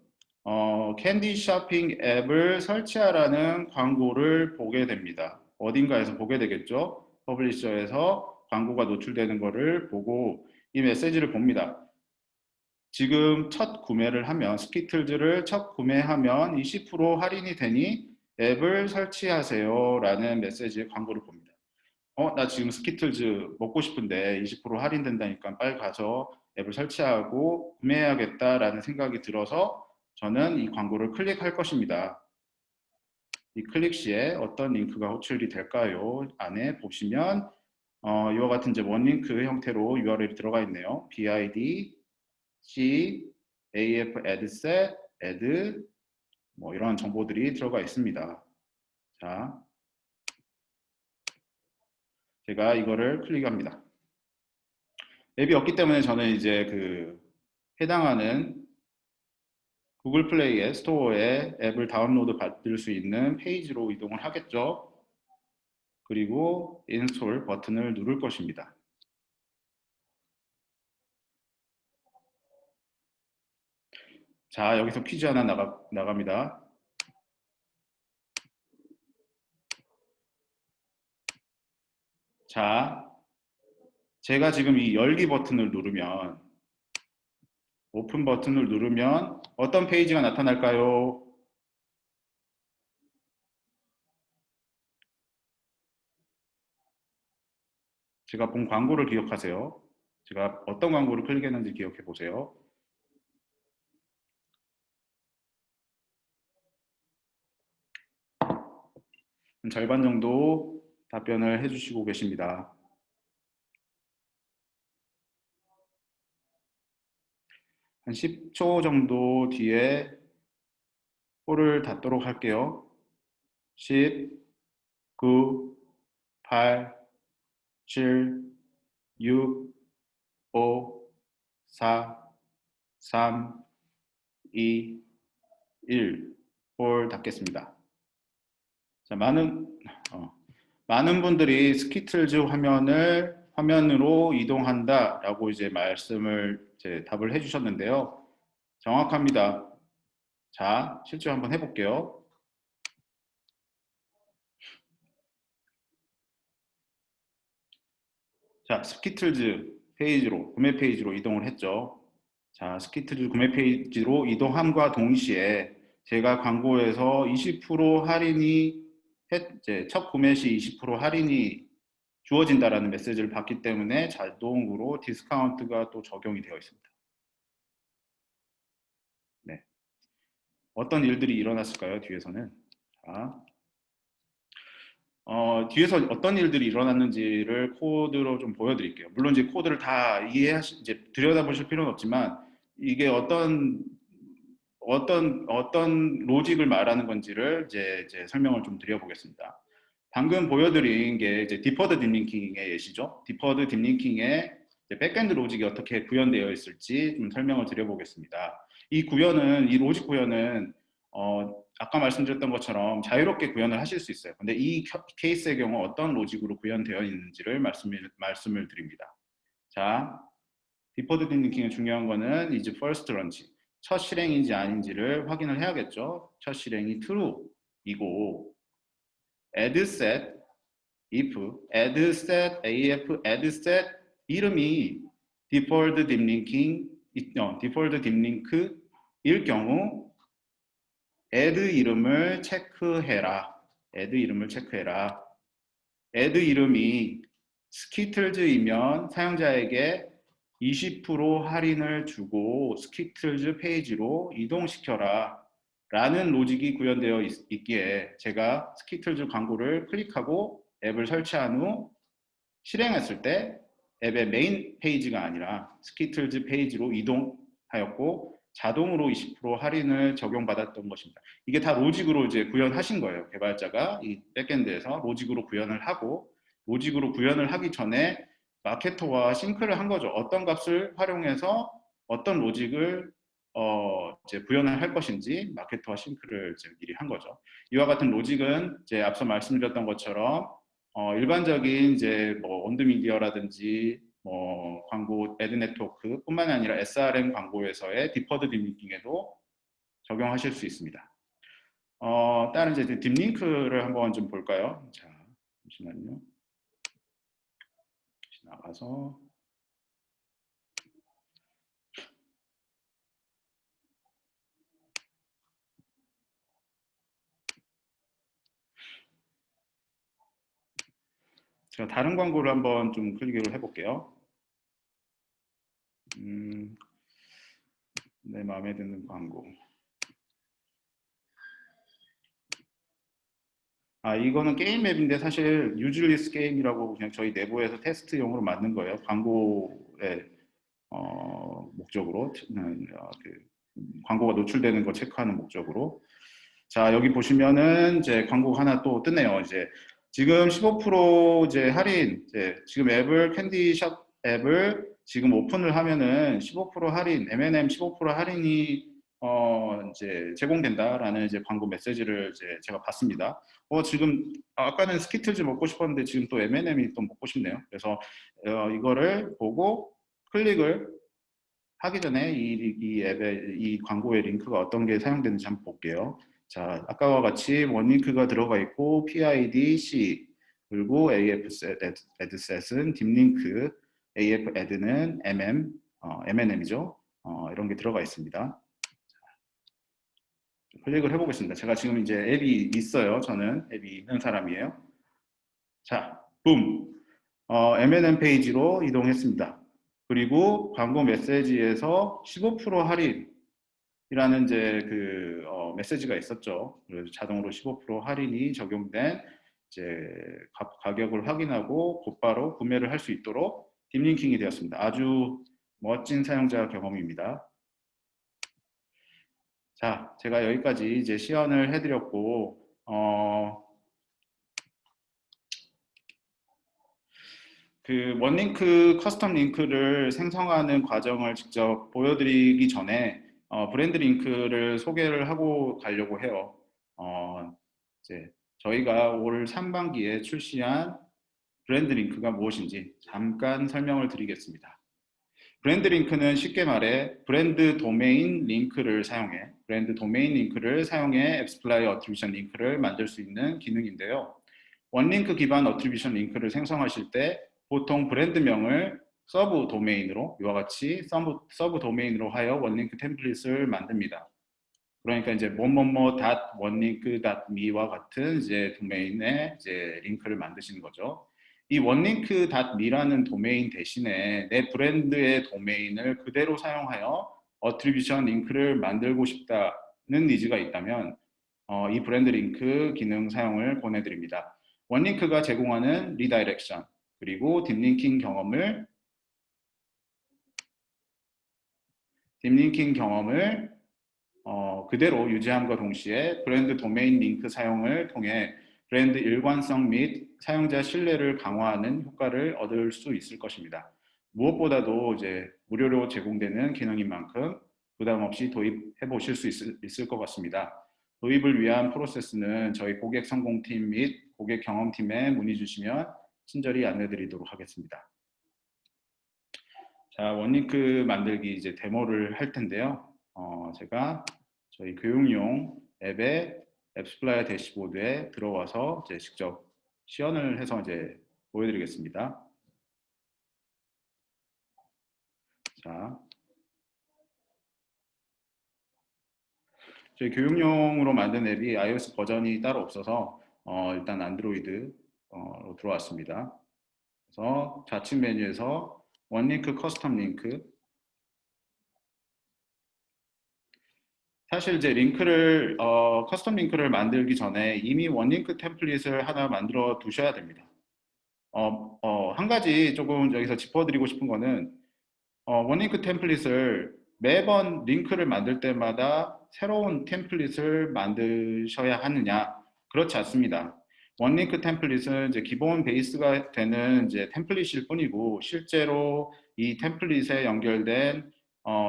캔디 쇼핑 앱을 설치하라는 광고를 보게 됩니다. 어딘가에서 보게 되겠죠. 퍼블리셔에서 광고가 노출되는 것을 보고 이 메시지를 봅니다. 지금 첫 구매를 하면, 스키틀즈를 첫 구매하면 20% 할인이 되니 앱을 설치하세요 라는 메시지의 광고를 봅니다. 나 지금 스키틀즈 먹고 싶은데 20% 할인된다니까 빨리 가서 앱을 설치하고 구매해야겠다라는 생각이 들어서 저는 이 광고를 클릭할 것입니다. 이 클릭 시에 어떤 링크가 호출이 될까요? 안에 보시면 이와 같은 이제 원링크 형태로 URL이 들어가 있네요. BID, C, AF AdSet, Ad 뭐 이런 정보들이 들어가 있습니다. 자, 제가 이거를 클릭합니다. 앱이 없기 때문에 저는 이제 그 해당하는 구글 플레이의 스토어에 앱을 다운로드 받을 수 있는 페이지로 이동을 하겠죠. 그리고 인스톨 버튼을 누를 것입니다. 자, 여기서 퀴즈 하나 나갑니다. 자, 제가 지금 이 열기 버튼을 누르면, 오픈 버튼을 누르면 어떤 페이지가 나타날까요? 제가 본 광고를 기억하세요. 제가 어떤 광고를 클릭했는지 기억해 보세요. 절반 정도 답변을 해주시고 계십니다. 한 10초 정도 뒤에 홀을 닫도록 할게요. 10, 9, 8, 7, 6, 5, 4, 3, 2, 1. 홀 닫겠습니다. 자, 많은 분들이 스키틀즈 화면을 화면으로 이동한다라고 이제 답을 해주셨는데요. 정확합니다. 자, 실제로 한번 해볼게요. 자, 스키틀즈 페이지로, 구매 페이지로 이동을 했죠. 자, 스키틀즈 구매 페이지로 이동함과 동시에 제가 광고에서 20% 할인이 이제 첫 구매 시 20% 할인이 주어진다라는 메시지를 받기 때문에 자동으로 디스카운트가 또 적용이 되어 있습니다. 네. 어떤 일들이 일어났을까요? 뒤에서는. 자, 뒤에서 어떤 일들이 일어났는지를 코드로 좀 보여드릴게요. 물론 이제 코드를 다 이제 들여다보실 필요는 없지만 이게 어떤 로직을 말하는 건지를 이제 설명을 좀 드려보겠습니다. 방금 보여드린 게 이제 디퍼드 딥링킹의 예시죠. 디퍼드 딥링킹의 백엔드 로직이 어떻게 구현되어 있을지 좀 설명을 드려보겠습니다. 이 로직 구현은 아까 말씀드렸던 것처럼 자유롭게 구현을 하실 수 있어요. 근데 이 케이스의 경우 어떤 로직으로 구현되어 있는지를 말씀을 드립니다. 자, 디퍼드 딥링킹의 중요한 거는 is first launch. 첫 실행인지 아닌지를 확인을 해야겠죠. 첫 실행이 true이고 add set if add set af add set 이름이 default deep link일 경우 add 이름을 체크해라. add 이름을 체크해라. add 이름이 스키틀즈이면 사용자에게 20% 할인을 주고 스키틀즈 페이지로 이동시켜라 라는 로직이 구현되어 있기에 제가 스키틀즈 광고를 클릭하고 앱을 설치한 후 실행했을 때 앱의 메인 페이지가 아니라 스키틀즈 페이지로 이동하였고 자동으로 20% 할인을 적용받았던 것입니다. 이게 다 로직으로 이제 구현하신 거예요. 개발자가 이 백엔드에서 로직으로 구현을 하고 로직으로 구현을 하기 전에 마케터와 싱크를 한 거죠. 어떤 값을 활용해서 어떤 로직을 이제 구현을 할 것인지 마케터와 싱크를 이제 미리 한 거죠. 이와 같은 로직은 이제 앞서 말씀드렸던 것처럼 일반적인 이제 뭐 온드미디어라든지 뭐 광고 애드 네트워크뿐만 아니라 SRM 광고에서의 디퍼드 딥링킹에도 적용하실 수 있습니다. 다른 이제 딥링크를 한번 좀 볼까요? 자, 잠시만요. 나가서 제가 다른 광고를 한번 좀 클릭을 해볼게요. 내 마음에 드는 광고. 이거는 게임 앱인데 사실 유즐리스 게임이라고 그냥 저희 내부에서 테스트용으로 만든 거예요. 광고의 목적으로 광고가 노출되는 거 체크하는 목적으로. 자, 여기 보시면은 이제 광고가 하나 또 뜨네요. 이제 지금 15% 이제 할인, 지금 캔디샵 앱을 지금 오픈을 하면은 15% 할인, M&M 15% 할인이 이제 제공된다라는 이제 광고 메시지를 이제 제가 봤습니다. 지금 아까는 스키틀즈 먹고 싶었는데 지금 또 M&M이 또 먹고 싶네요. 그래서 이거를 보고 클릭을 하기 전에 이 앱의 이 광고의 링크가 어떤 게 사용되는지 한번 볼게요. 자, 아까와 같이 원링크가 들어가 있고 PID C 그리고 AF adset은 딥링크, AF add는 M&M이죠. 이런 게 들어가 있습니다. 클릭을 해보겠습니다. 제가 지금 이제 앱이 있어요. 저는 앱이 있는 사람이에요. 자, 붐. M&M 페이지로 이동했습니다. 그리고 광고 메시지에서 15% 할인이라는 이제 메시지가 있었죠. 그래서 자동으로 15% 할인이 적용된 이제 가격을 확인하고 곧바로 구매를 할 수 있도록 딥링킹이 되었습니다. 아주 멋진 사용자 경험입니다. 자, 제가 여기까지 이제 시연을 해드렸고, 원링크 커스텀 링크를 생성하는 과정을 직접 보여드리기 전에 브랜드 링크를 소개를 하고 가려고 해요. 이제 저희가 올 상반기에 출시한 브랜드 링크가 무엇인지 잠깐 설명을 드리겠습니다. 브랜드 링크는 쉽게 말해 브랜드 도메인 링크를 사용해 앱스플라이어 어트리뷰션 링크를 만들 수 있는 기능인데요. 원링크 기반 어트리뷰션 링크를 생성하실 때 보통 브랜드명을 서브 도메인으로 이와 같이 서브 도메인으로 하여 원링크 템플릿을 만듭니다. 그러니까 이제 뭐뭐뭐 원링크 me와 같은 이제 도메인에 이제 링크를 만드시는 거죠. 이 원링크 me라는 도메인 대신에 내 브랜드의 도메인을 그대로 사용하여 어트리뷰션 링크를 만들고 싶다는 니즈가 있다면 이 브랜드 링크 기능 사용을 권해드립니다. 원링크가 제공하는 리다이렉션 그리고 딥링킹 경험을 그대로 유지함과 동시에 브랜드 도메인 링크 사용을 통해 브랜드 일관성 및 사용자 신뢰를 강화하는 효과를 얻을 수 있을 것입니다. 무엇보다도 이제 무료로 제공되는 기능인 만큼 부담 없이 도입해 보실 수 있을 것 같습니다. 도입을 위한 프로세스는 저희 고객 성공팀 및 고객 경험팀에 문의 주시면 친절히 안내드리도록 하겠습니다. 자, 원링크 만들기 이제 데모를 할 텐데요. 제가 저희 교육용 앱의 앱스플라이어 대시보드에 들어와서 이제 직접 시연을 해서 이제 보여드리겠습니다. 자, 저희 교육용으로 만든 앱이 iOS 버전이 따로 없어서 일단 안드로이드로 들어왔습니다. 그래서 좌측 메뉴에서 원링크 커스텀 링크, 사실 이제 커스텀 링크를 만들기 전에 이미 원링크 템플릿을 하나 만들어 두셔야 됩니다. 한 가지 조금 여기서 짚어드리고 싶은 거는 원링크 템플릿을 매번 링크를 만들 때마다 새로운 템플릿을 만드셔야 하느냐? 그렇지 않습니다. 원링크 템플릿은 이제 기본 베이스가 되는 이제 템플릿일 뿐이고 실제로 이 템플릿에 연결된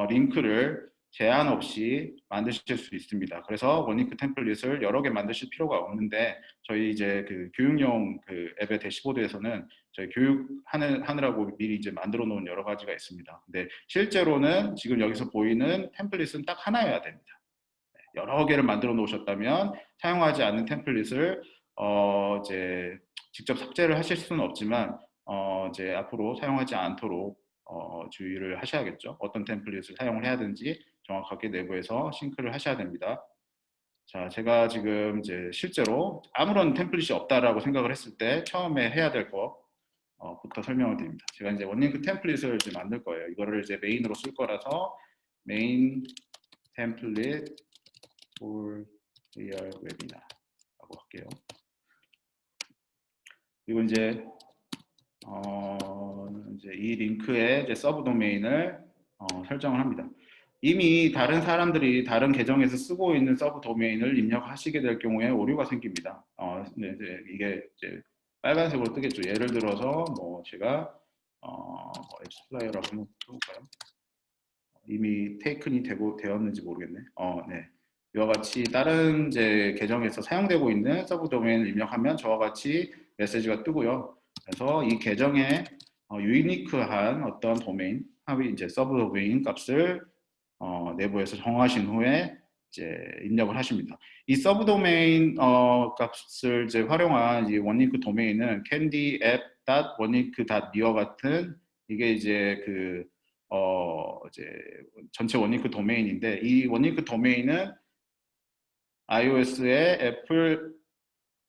링크를 제한 없이 만드실 수 있습니다. 그래서 원링크 템플릿을 여러 개 만드실 필요가 없는데 저희 이제 그 교육용 그 앱의 대시보드에서는 저희 교육하느라고 미리 이제 만들어 놓은 여러 가지가 있습니다. 근데 실제로는 지금 여기서 보이는 템플릿은 딱 하나여야 됩니다. 여러 개를 만들어 놓으셨다면 사용하지 않는 템플릿을 이제 직접 삭제를 하실 수는 없지만 이제 앞으로 사용하지 않도록 주의를 하셔야겠죠. 어떤 템플릿을 사용을 해야 되는지 정확하게 내부에서 싱크를 하셔야 됩니다. 자, 제가 지금 이제 실제로 아무런 템플릿이 없다라고 생각을 했을 때 처음에 해야 될 거부터 설명을 드립니다. 제가 이제 원링크 템플릿을 이제 만들 거예요. 이거를 이제 메인으로 쓸 거라서 메인 템플릿 for real webinar라고 할게요. 그리고 이제 이 링크의 이제 서브 도메인을 설정을 합니다. 이미 다른 사람들이 다른 계정에서 쓰고 있는 서브 도메인을 입력하시게 될 경우에 오류가 생깁니다. 이제 이게 이제 빨간색으로 뜨겠죠. 예를 들어서 뭐 제가 앱스플라이어라고 한번 해볼까요? 이미 테이큰이 되었는지 모르겠네. 네. 이와 같이 다른 이제 계정에서 사용되고 있는 서브 도메인을 입력하면 저와 같이 메시지가 뜨고요. 그래서 이 계정에 유니크한 어떤 도메인, 이제 서브 도메인 값을 내부에서 정하신 후에 이제 입력을 하십니다. 이 서브 도메인 값을 이제 활용한 이 원링크 도메인은 candy-app.onelink.me와 같은 이게 이제 이제 전체 원링크 도메인인데 이 원링크 도메인은 iOS의 애플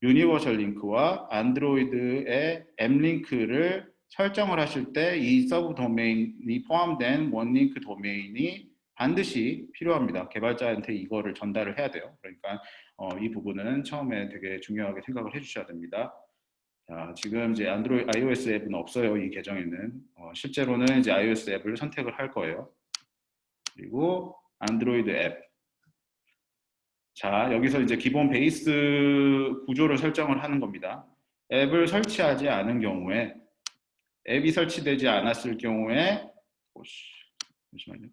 유니버셜 링크와 안드로이드의 앱 링크를 설정을 하실 때 이 서브 도메인이 포함된 원링크 도메인이 반드시 필요합니다. 개발자한테 이거를 전달을 해야 돼요. 그러니까 이 부분은 처음에 되게 중요하게 생각을 해주셔야 됩니다. 자, 지금 이제 iOS 앱은 없어요. 이 계정에는 실제로는 이제 iOS 앱을 선택을 할 거예요. 그리고 안드로이드 앱. 자, 여기서 이제 기본 베이스 구조를 설정을 하는 겁니다. 앱을 설치하지 않은 경우에, 앱이 설치되지 않았을 경우에, 잠시만요.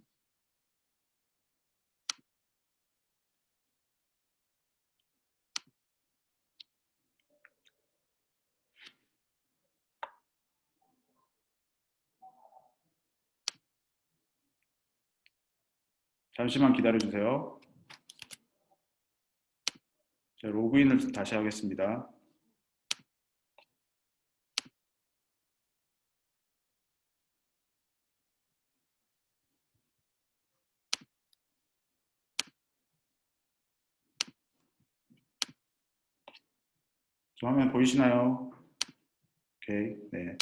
잠시만 기다려 주세요. 자, 로그인을 다시 하겠습니다. 저 화면 보이시나요? 오케이, 네.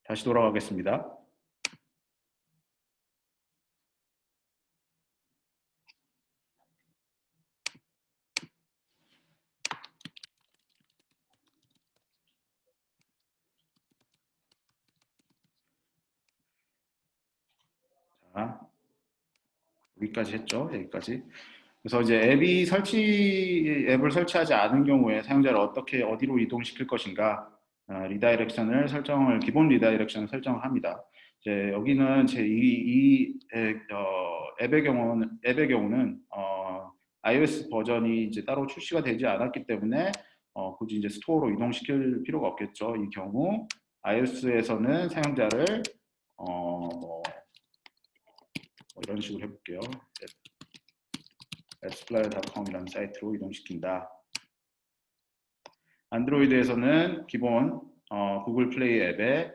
다시 돌아가겠습니다. 자, 여기까지 했죠. 여기까지. 그래서 이제 앱을 설치하지 않은 경우에 사용자를 어떻게 어디로 이동시킬 것인가 리다이렉션을 기본 리다이렉션을 설정을 합니다. 이제 여기는 이 앱의 경우는 iOS 버전이 이제 따로 출시가 되지 않았기 때문에 굳이 이제 스토어로 이동시킬 필요가 없겠죠. 이 경우 iOS에서는 사용자를 뭐 이런 식으로 해볼게요. appsplayer.com이라는 사이트로 이동시킨다. 안드로이드에서는 기본 구글 플레이 앱의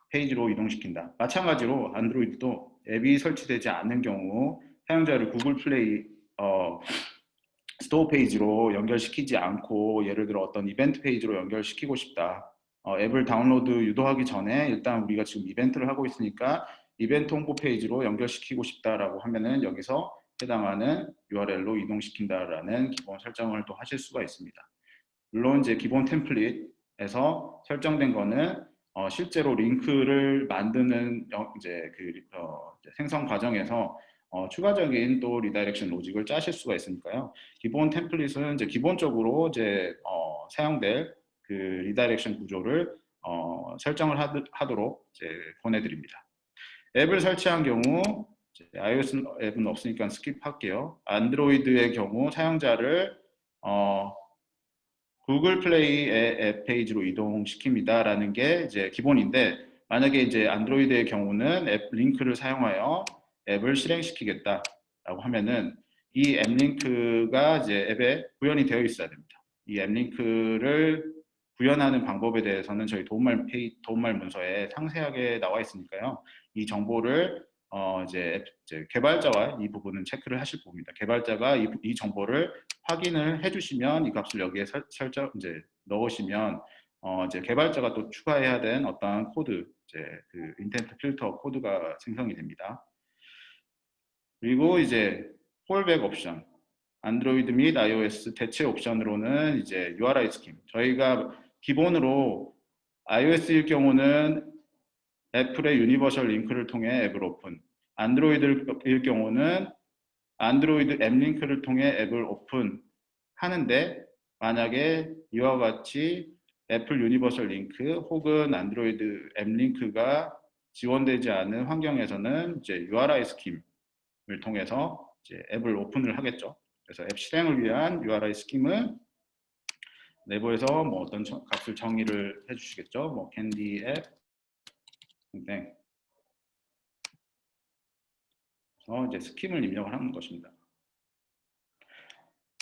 페이지로 이동시킨다. 마찬가지로 안드로이드도 앱이 설치되지 않는 경우 사용자를 구글 플레이 스토어 페이지로 연결시키지 않고 예를 들어 어떤 이벤트 페이지로 연결시키고 싶다. 앱을 다운로드 유도하기 전에 일단 우리가 지금 이벤트를 하고 있으니까 이벤트 홍보 페이지로 연결시키고 싶다라고 하면은 여기서 해당하는 URL로 이동시킨다라는 기본 설정을 또 하실 수가 있습니다. 물론 이제 기본 템플릿에서 설정된 거는 실제로 링크를 만드는 이제 생성 과정에서 추가적인 또 리다이렉션 로직을 짜실 수가 있으니까요. 기본 템플릿은 이제 기본적으로 이제 사용될 그 리다이렉션 구조를 설정을 하도록 이제 권해드립니다. 앱을 설치한 경우 iOS 앱은 없으니까 스킵할게요. 안드로이드의 경우 사용자를 구글 플레이의 앱 페이지로 이동시킵니다라는 게 이제 기본인데 만약에 이제 안드로이드의 경우는 앱 링크를 사용하여 앱을 실행시키겠다라고 하면은 이 앱 링크가 이제 앱에 구현이 되어 있어야 됩니다. 이 앱 링크를 구현하는 방법에 대해서는 저희 도움말 문서에 상세하게 나와 있으니까요. 이 정보를 이제 개발자와 이 부분은 체크를 하실 겁니다. 개발자가 이 정보를 확인을 해주시면 이 값을 여기에 설정 이제 넣으시면 이제 개발자가 또 추가해야 된 어떠한 코드 이제 그 인텐트 필터 코드가 생성이 됩니다. 그리고 이제 폴백 옵션, 안드로이드 및 iOS 대체 옵션으로는 이제 URI 스킴. 저희가 기본으로 iOS일 경우는 애플의 유니버셜 링크를 통해 앱을 오픈, 안드로이드일 경우는 안드로이드 앱 링크를 통해 앱을 오픈 하는데 만약에 이와 같이 애플 유니버셜 링크 혹은 안드로이드 앱 링크가 지원되지 않은 환경에서는 이제 URI 스킴을 통해서 이제 앱을 오픈을 하겠죠. 그래서 앱 실행을 위한 URI 스킴은 내부에서 뭐 어떤 값을 정의를 해주시겠죠. 뭐 캔디 앱 등등. 그래서 이제 스킴을 입력을 하는 것입니다.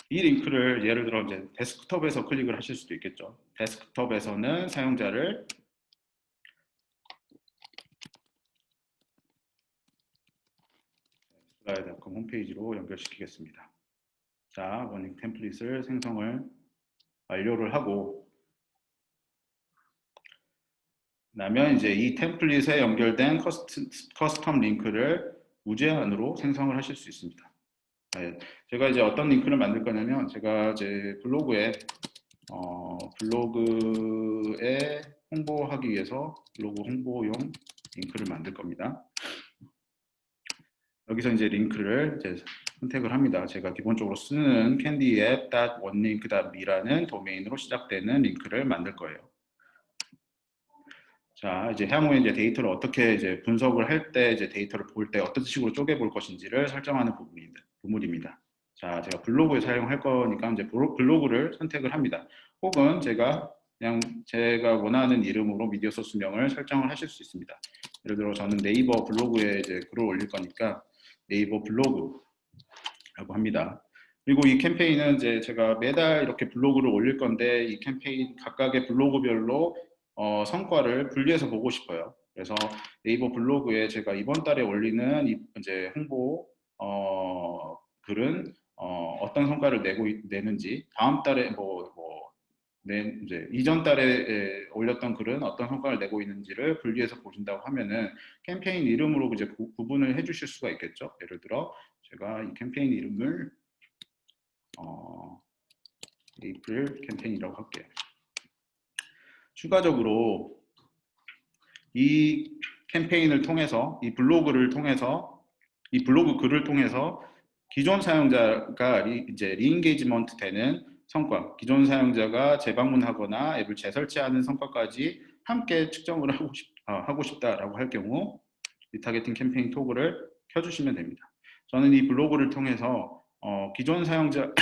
이 링크를 예를 들어 이제 데스크톱에서 클릭을 하실 수도 있겠죠. 데스크톱에서는 사용자를 appsplayer.com 홈페이지로 연결시키겠습니다. 자, 원링 템플릿을 생성을 완료를 하고 그다음에 이제 이 템플릿에 연결된 커스텀 링크를 무제한으로 생성을 하실 수 있습니다. 네, 제가 이제 어떤 링크를 만들 거냐면 제가 이제 블로그에 홍보하기 위해서 블로그 홍보용 링크를 만들 겁니다. 여기서 이제 링크를 이제 선택을 합니다. 제가 기본적으로 쓰는 candyapp.onelink.me라는 도메인으로 시작되는 링크를 만들 거예요. 자, 이제 향후에 이제 데이터를 어떻게 이제 분석을 할 때 이제 데이터를 볼 때 어떤 식으로 쪼개볼 것인지를 설정하는 부분입니다. 자, 제가 블로그에 사용할 거니까 이제 블로그를 선택을 합니다. 혹은 제가 그냥 제가 원하는 이름으로 미디어 소스명을 설정을 하실 수 있습니다. 예를 들어 저는 네이버 블로그에 이제 글을 올릴 거니까 네이버 블로그라고 합니다. 그리고 이 캠페인은 이제 제가 매달 이렇게 블로그를 올릴 건데 이 캠페인 각각의 블로그별로 성과를 분리해서 보고 싶어요. 그래서 네이버 블로그에 제가 이번 달에 올리는 이제 홍보 글은 어떤 성과를 내는지, 다음 달에 이제 이전 달에 올렸던 글은 어떤 성과를 내고 있는지를 분리해서 보신다고 하면은 캠페인 이름으로 이제 구분을 해주실 수가 있겠죠. 예를 들어 제가 이 캠페인 이름을 에이프릴 캠페인이라고 할게요. 추가적으로 이 캠페인을 통해서 이 블로그 글을 통해서 기존 사용자가 이제 리인게이지먼트 되는 성과, 기존 사용자가 재방문하거나 앱을 재설치하는 성과까지 함께 측정을 하고 싶다라고 할 경우 리타게팅 캠페인 토글을 켜주시면 됩니다. 저는 이 블로그를 통해서 기존 사용자가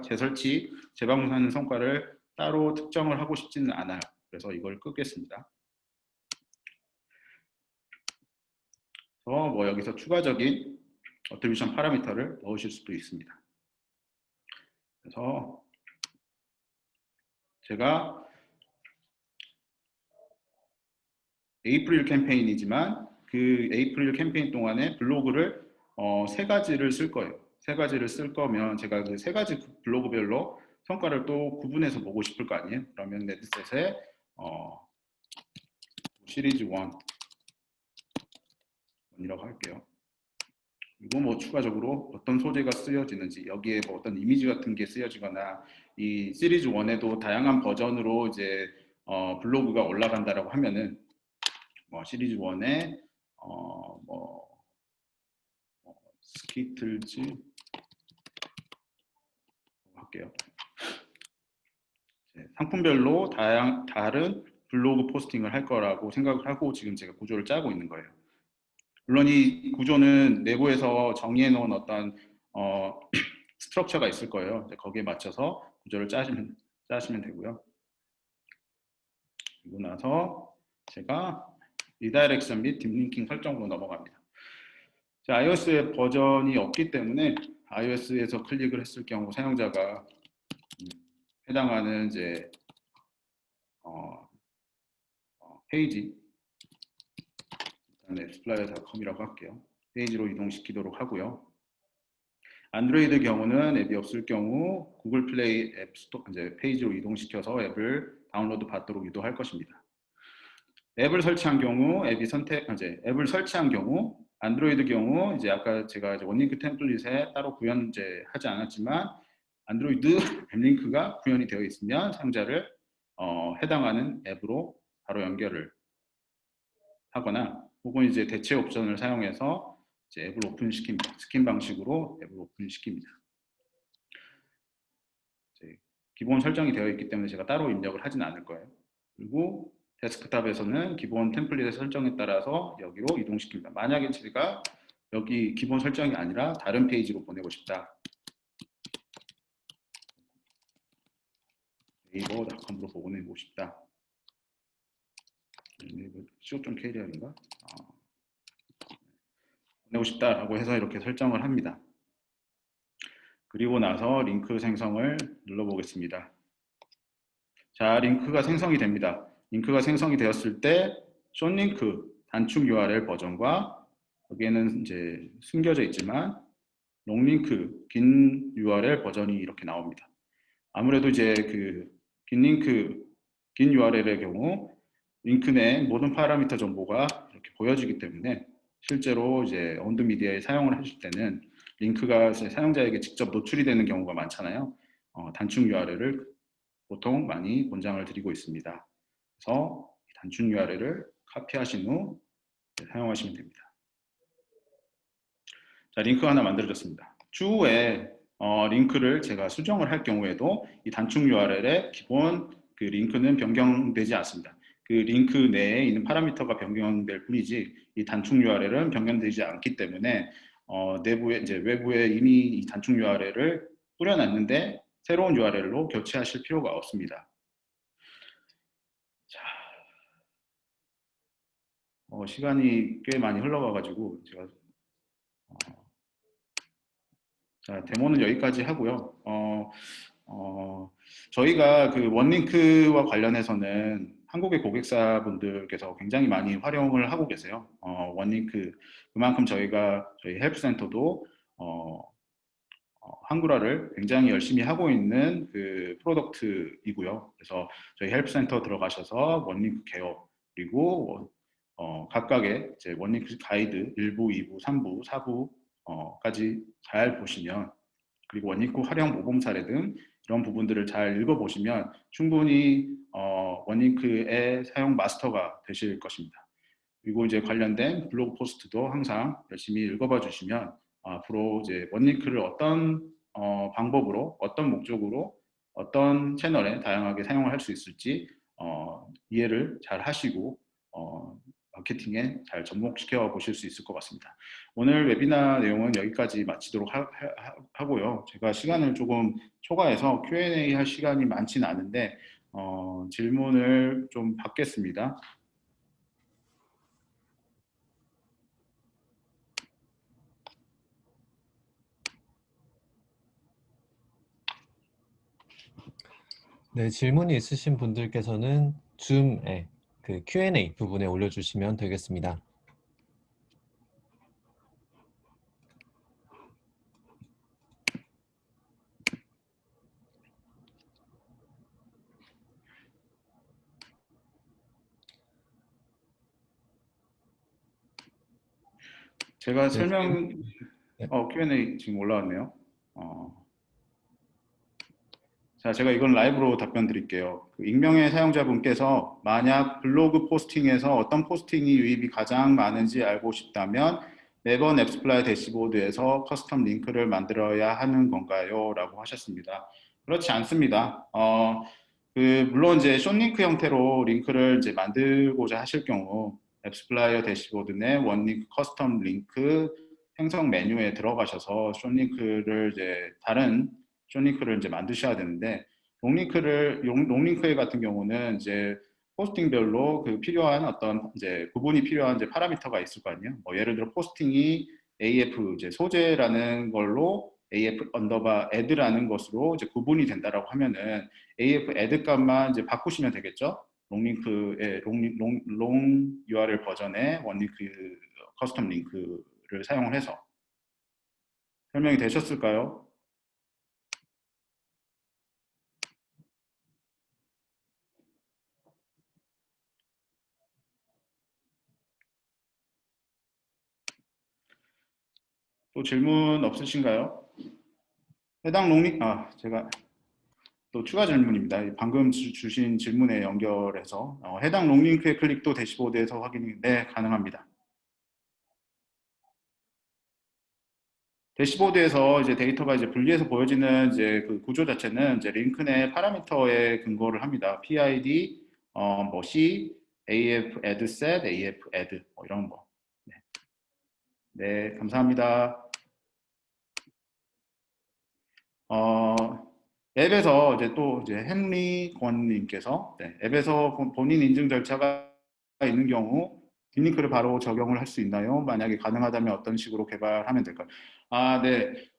재설치, 재방문하는 성과를 따로 특정을 하고 싶지는 않아요. 그래서 이걸 끄겠습니다. 뭐 여기서 추가적인 어트리뷰션 파라미터를 넣으실 수도 있습니다. 그래서 제가 에이프릴 캠페인이지만 그 에이프릴 캠페인 동안에 블로그를 세 가지를 쓸 거예요. 세 가지를 쓸 거면 제가 그 세 가지 블로그별로 성과를 또 구분해서 보고 싶을 거 아니에요. 그러면 레드셋에 시리즈 1이라고 할게요. 그리고 뭐 추가적으로 어떤 소재가 쓰여지는지, 여기에 뭐 어떤 이미지 같은 게 쓰여지거나, 이 시리즈 1에도 다양한 버전으로 이제 블로그가 올라간다라고 하면은 뭐 시리즈 1에 스키틀즈 할게요. 상품별로 다른 블로그 포스팅을 할 거라고 생각을 하고 지금 제가 구조를 짜고 있는 거예요. 물론 이 구조는 내부에서 정의해 놓은 어떤 스트럭처가 있을 거예요. 거기에 맞춰서 구조를 짜시면 되고요. 그리고 나서 제가 리다이렉션 및 딥링킹 설정으로 넘어갑니다. 자, iOS에 버전이 없기 때문에 iOS에서 클릭을 했을 경우 사용자가 해당하는 이제 페이지, 일단 앱스플라이어.com이라고 할게요. 페이지로 이동시키도록 하고요. 안드로이드 경우는 앱이 없을 경우 구글 플레이 앱 스토어 이제 페이지로 이동시켜서 앱을 다운로드 받도록 유도할 것입니다. 앱을 설치한 경우 앱을 설치한 경우 안드로이드 경우 이제 아까 제가 이제 원링크 템플릿에 따로 구현 이제 하지 않았지만 안드로이드 앱 링크가 구현이 되어 있으면 사용자를 해당하는 앱으로 바로 연결을 하거나 혹은 이제 대체 옵션을 사용해서 이제 앱을 오픈시킵니다. 스킨 방식으로 앱을 오픈시킵니다. 기본 설정이 되어 있기 때문에 제가 따로 입력을 하진 않을 거예요. 그리고 데스크탑에서는 기본 템플릿의 설정에 따라서 여기로 이동시킵니다. 만약에 제가 여기 기본 설정이 아니라 다른 페이지로 보내고 싶다. 네이버.com으로 보내고 싶다. co.kr인가? 보내고 싶다라고 해서 이렇게 설정을 합니다. 그리고 나서 링크 생성을 눌러보겠습니다. 자, 링크가 생성이 됩니다. 링크가 생성이 되었을 때 숏링크 단축 URL 버전과 여기에는 이제 숨겨져 있지만 롱링크 긴 URL 버전이 이렇게 나옵니다. 아무래도 이제 그 긴 URL의 경우 링크 내 모든 파라미터 정보가 이렇게 보여지기 때문에 실제로 이제 온드 미디어에 사용을 하실 때는 링크가 사용자에게 직접 노출이 되는 경우가 많잖아요. 단축 URL을 보통 많이 권장을 드리고 있습니다. 그래서 단축 URL을 카피하신 후 사용하시면 됩니다. 자, 링크가 하나 만들어졌습니다. 추후에 링크를 제가 수정을 할 경우에도 이 단축 URL의 기본 그 링크는 변경되지 않습니다. 그 링크 내에 있는 파라미터가 변경될 뿐이지 이 단축 URL은 변경되지 않기 때문에 외부에 이미 이 단축 URL을 뿌려놨는데 새로운 URL로 교체하실 필요가 없습니다. 자, 시간이 꽤 많이 흘러가가지고 제가 자, 데모는 여기까지 하고요. 저희가 그 원링크와 관련해서는 한국의 고객사분들께서 굉장히 많이 활용을 하고 계세요. 원링크 그만큼 저희 헬프센터도 한글화를 굉장히 열심히 하고 있는 그 프로덕트이고요. 그래서 저희 헬프센터 들어가셔서 원링크 개업 그리고 각각의 이제 원링크 가이드 1부, 2부, 3부, 4부까지 잘 보시면 그리고 원링크 활용 모범 사례 등 이런 부분들을 잘 읽어보시면 충분히 원링크의 사용 마스터가 되실 것입니다. 그리고 이제 관련된 블로그 포스트도 항상 열심히 읽어봐 주시면 앞으로 이제 원링크를 어떤 방법으로 어떤 목적으로 어떤 채널에 다양하게 사용을 할 수 있을지 이해를 잘 하시고 마케팅에 잘 접목시켜 보실 수 있을 것 같습니다. 오늘 웨비나 내용은 여기까지 마치도록 하고요. 제가 시간을 조금 초과해서 Q&A 할 시간이 많지는 않은데 질문을 좀 받겠습니다. 네, 질문이 있으신 분들께서는 줌에 그 Q&A 부분에 올려주시면 되겠습니다. 제가 네, Q&A 지금 올라왔네요. 자, 제가 이건 라이브로 답변 드릴게요. 그 익명의 사용자분께서 만약 블로그 포스팅에서 어떤 포스팅이 유입이 가장 많은지 알고 싶다면 매번 앱스플라이 대시보드에서 커스텀 링크를 만들어야 하는 건가요? 라고 하셨습니다. 그렇지 않습니다. 물론 이제 숏링크 형태로 링크를 이제 만들고자 하실 경우 앱스플라이어 대시보드 내 원링크 커스텀 링크 생성 메뉴에 들어가셔서 숏링크를 이제 다른 숏링크를 이제 만드셔야 되는데 롱링크 같은 경우는 이제 포스팅별로 그 필요한 어떤 이제 구분이 필요한 이제 파라미터가 있을 거 아니에요. 뭐 예를 들어 포스팅이 AF 이제 소재라는 걸로 AF 언더바 add라는 것으로 이제 구분이 된다라고 하면은 AF add 값만 이제 바꾸시면 되겠죠. 롱링크의 롱 URL 버전의 원링크 커스텀 링크를 사용을 해서 설명이 되셨을까요? 또 질문 없으신가요? 해당 제가 또 추가 질문입니다. 방금 주신 질문에 연결해서 해당 롱링크의 클릭도 대시보드에서 확인이 네, 가능합니다. 대시보드에서 이제 데이터가 이제 분리해서 보여지는 이제 그 구조 자체는 이제 링크 내 파라미터에 근거를 합니다. PID, 뭐 C, AF add set, AF add 뭐 이런 거. 네, 네 감사합니다. 앱에서 이제 또 이제 헨리 권님께서 앱에서 본인 인증 절차가 있는 경우 뒷링크를 바로 적용을 할 수 있나요? 만약에 가능하다면 어떤 식으로 개발하면 될까요? 네,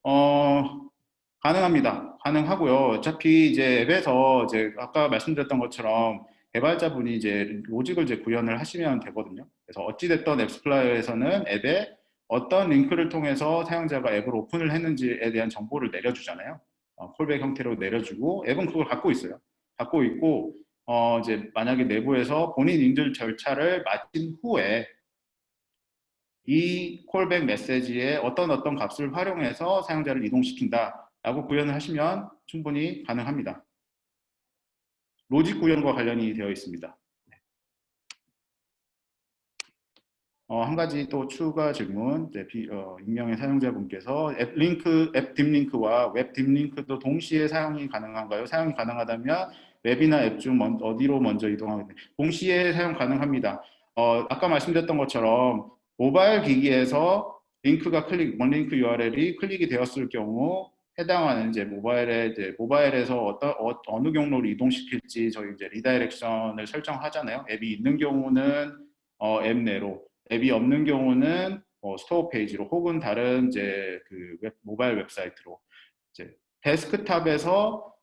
가능합니다. 가능하고요. 어차피 이제 앱에서 이제 아까 말씀드렸던 것처럼 개발자분이 이제 로직을 이제 구현을 하시면 되거든요. 그래서 어찌됐던 앱스플라이어에서는 앱에 어떤 링크를 통해서 사용자가 앱을 오픈을 했는지에 대한 정보를 내려주잖아요. 콜백 형태로 내려주고 앱은 그걸 갖고 있어요. 갖고 있고 이제 만약에 내부에서 본인 인증 절차를 마친 후에 이 콜백 메시지에 어떤 값을 활용해서 사용자를 이동시킨다라고 구현을 하시면 충분히 가능합니다. 로직 구현과 관련이 되어 있습니다. 한 가지 또 추가 질문, 익명의 사용자분께서 앱 딥링크와 웹 딥링크도 동시에 사용이 가능한가요? 사용이 가능하다면 웹이나 앱 중 어디로 먼저 이동하겠나요? 동시에 사용 가능합니다. 아까 말씀드렸던 것처럼 모바일 기기에서 원링크 URL이 클릭이 되었을 경우 해당하는 이제 모바일에서 어느 경로로 이동시킬지 저희 이제 리다이렉션을 설정하잖아요. 앱이 있는 경우는 앱 내로, 앱이 없는 경우는 스토어 페이지로 혹은 다른 이제 그 모바일 웹사이트로 이제 데스크탑에서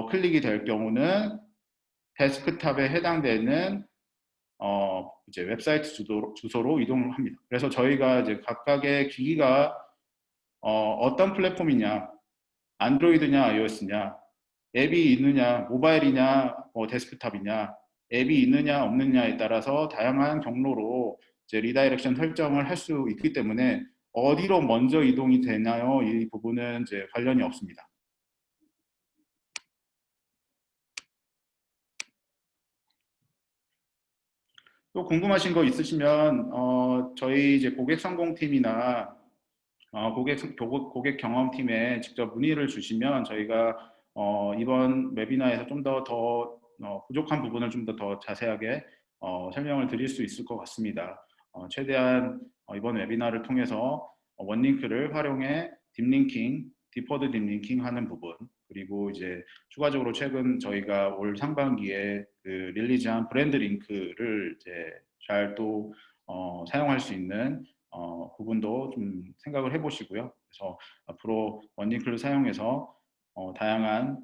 클릭이 될 경우는 데스크탑에 해당되는 이제 웹사이트 주소로 이동을 합니다. 그래서 저희가 이제 각각의 기기가 어떤 플랫폼이냐, 안드로이드냐, iOS냐, 앱이 있느냐, 모바일이냐, 데스크탑이냐, 앱이 있느냐, 없느냐에 따라서 다양한 경로로 이제 리다이렉션 설정을 할 수 있기 때문에 어디로 먼저 이동이 되나요? 이 부분은 이제 관련이 없습니다. 또 궁금하신 거 있으시면 저희 이제 고객 성공팀이나 고객 경험팀에 직접 문의를 주시면 저희가 이번 웨비나에서 좀 더 부족한 부분을 좀 더 자세하게 설명을 드릴 수 있을 것 같습니다. 최대한 이번 웨비나를 통해서 원링크를 활용해 딥링킹, 디퍼드 딥링킹 하는 부분, 그리고 이제 추가적으로 최근 저희가 올 상반기에 그 릴리즈한 브랜드 링크를 이제 잘 또 사용할 수 있는 부분도 좀 생각을 해보시고요. 그래서 앞으로 원링크를 사용해서 다양한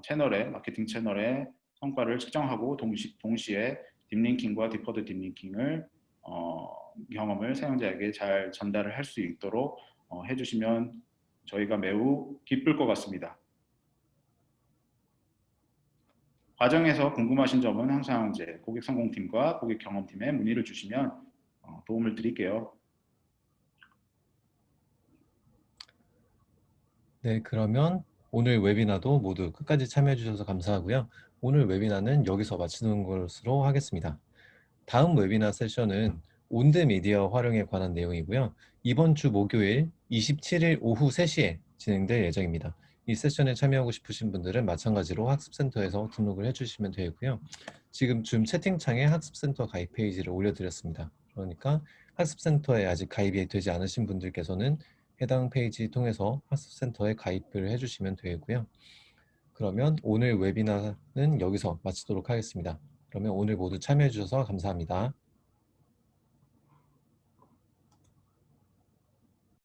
채널의 마케팅 채널의 성과를 측정하고 동시에 딥링킹과 디퍼드 딥링킹을 경험을 사용자에게 잘 전달을 할 수 있도록 해주시면 저희가 매우 기쁠 것 같습니다. 과정에서 궁금하신 점은 항상 이제 고객 성공팀과 고객 경험팀에 문의를 주시면 도움을 드릴게요. 네, 그러면 오늘 웨비나도 모두 끝까지 참여해 주셔서 감사하고요. 오늘 웨비나는 여기서 마치는 것으로 하겠습니다. 다음 웨비나 세션은 온드미디어 활용에 관한 내용이고요. 이번 주 목요일 27일 오후 3시에 진행될 예정입니다. 이 세션에 참여하고 싶으신 분들은 마찬가지로 학습센터에서 등록을 해주시면 되고요. 지금 줌 채팅창에 학습센터 가입 페이지를 올려드렸습니다. 그러니까 학습센터에 아직 가입이 되지 않으신 분들께서는 해당 페이지 통해서 학습센터에 가입을 해주시면 되고요. 그러면 오늘 웨비나는 여기서 마치도록 하겠습니다. 그러면 오늘 모두 참여해 주셔서 감사합니다.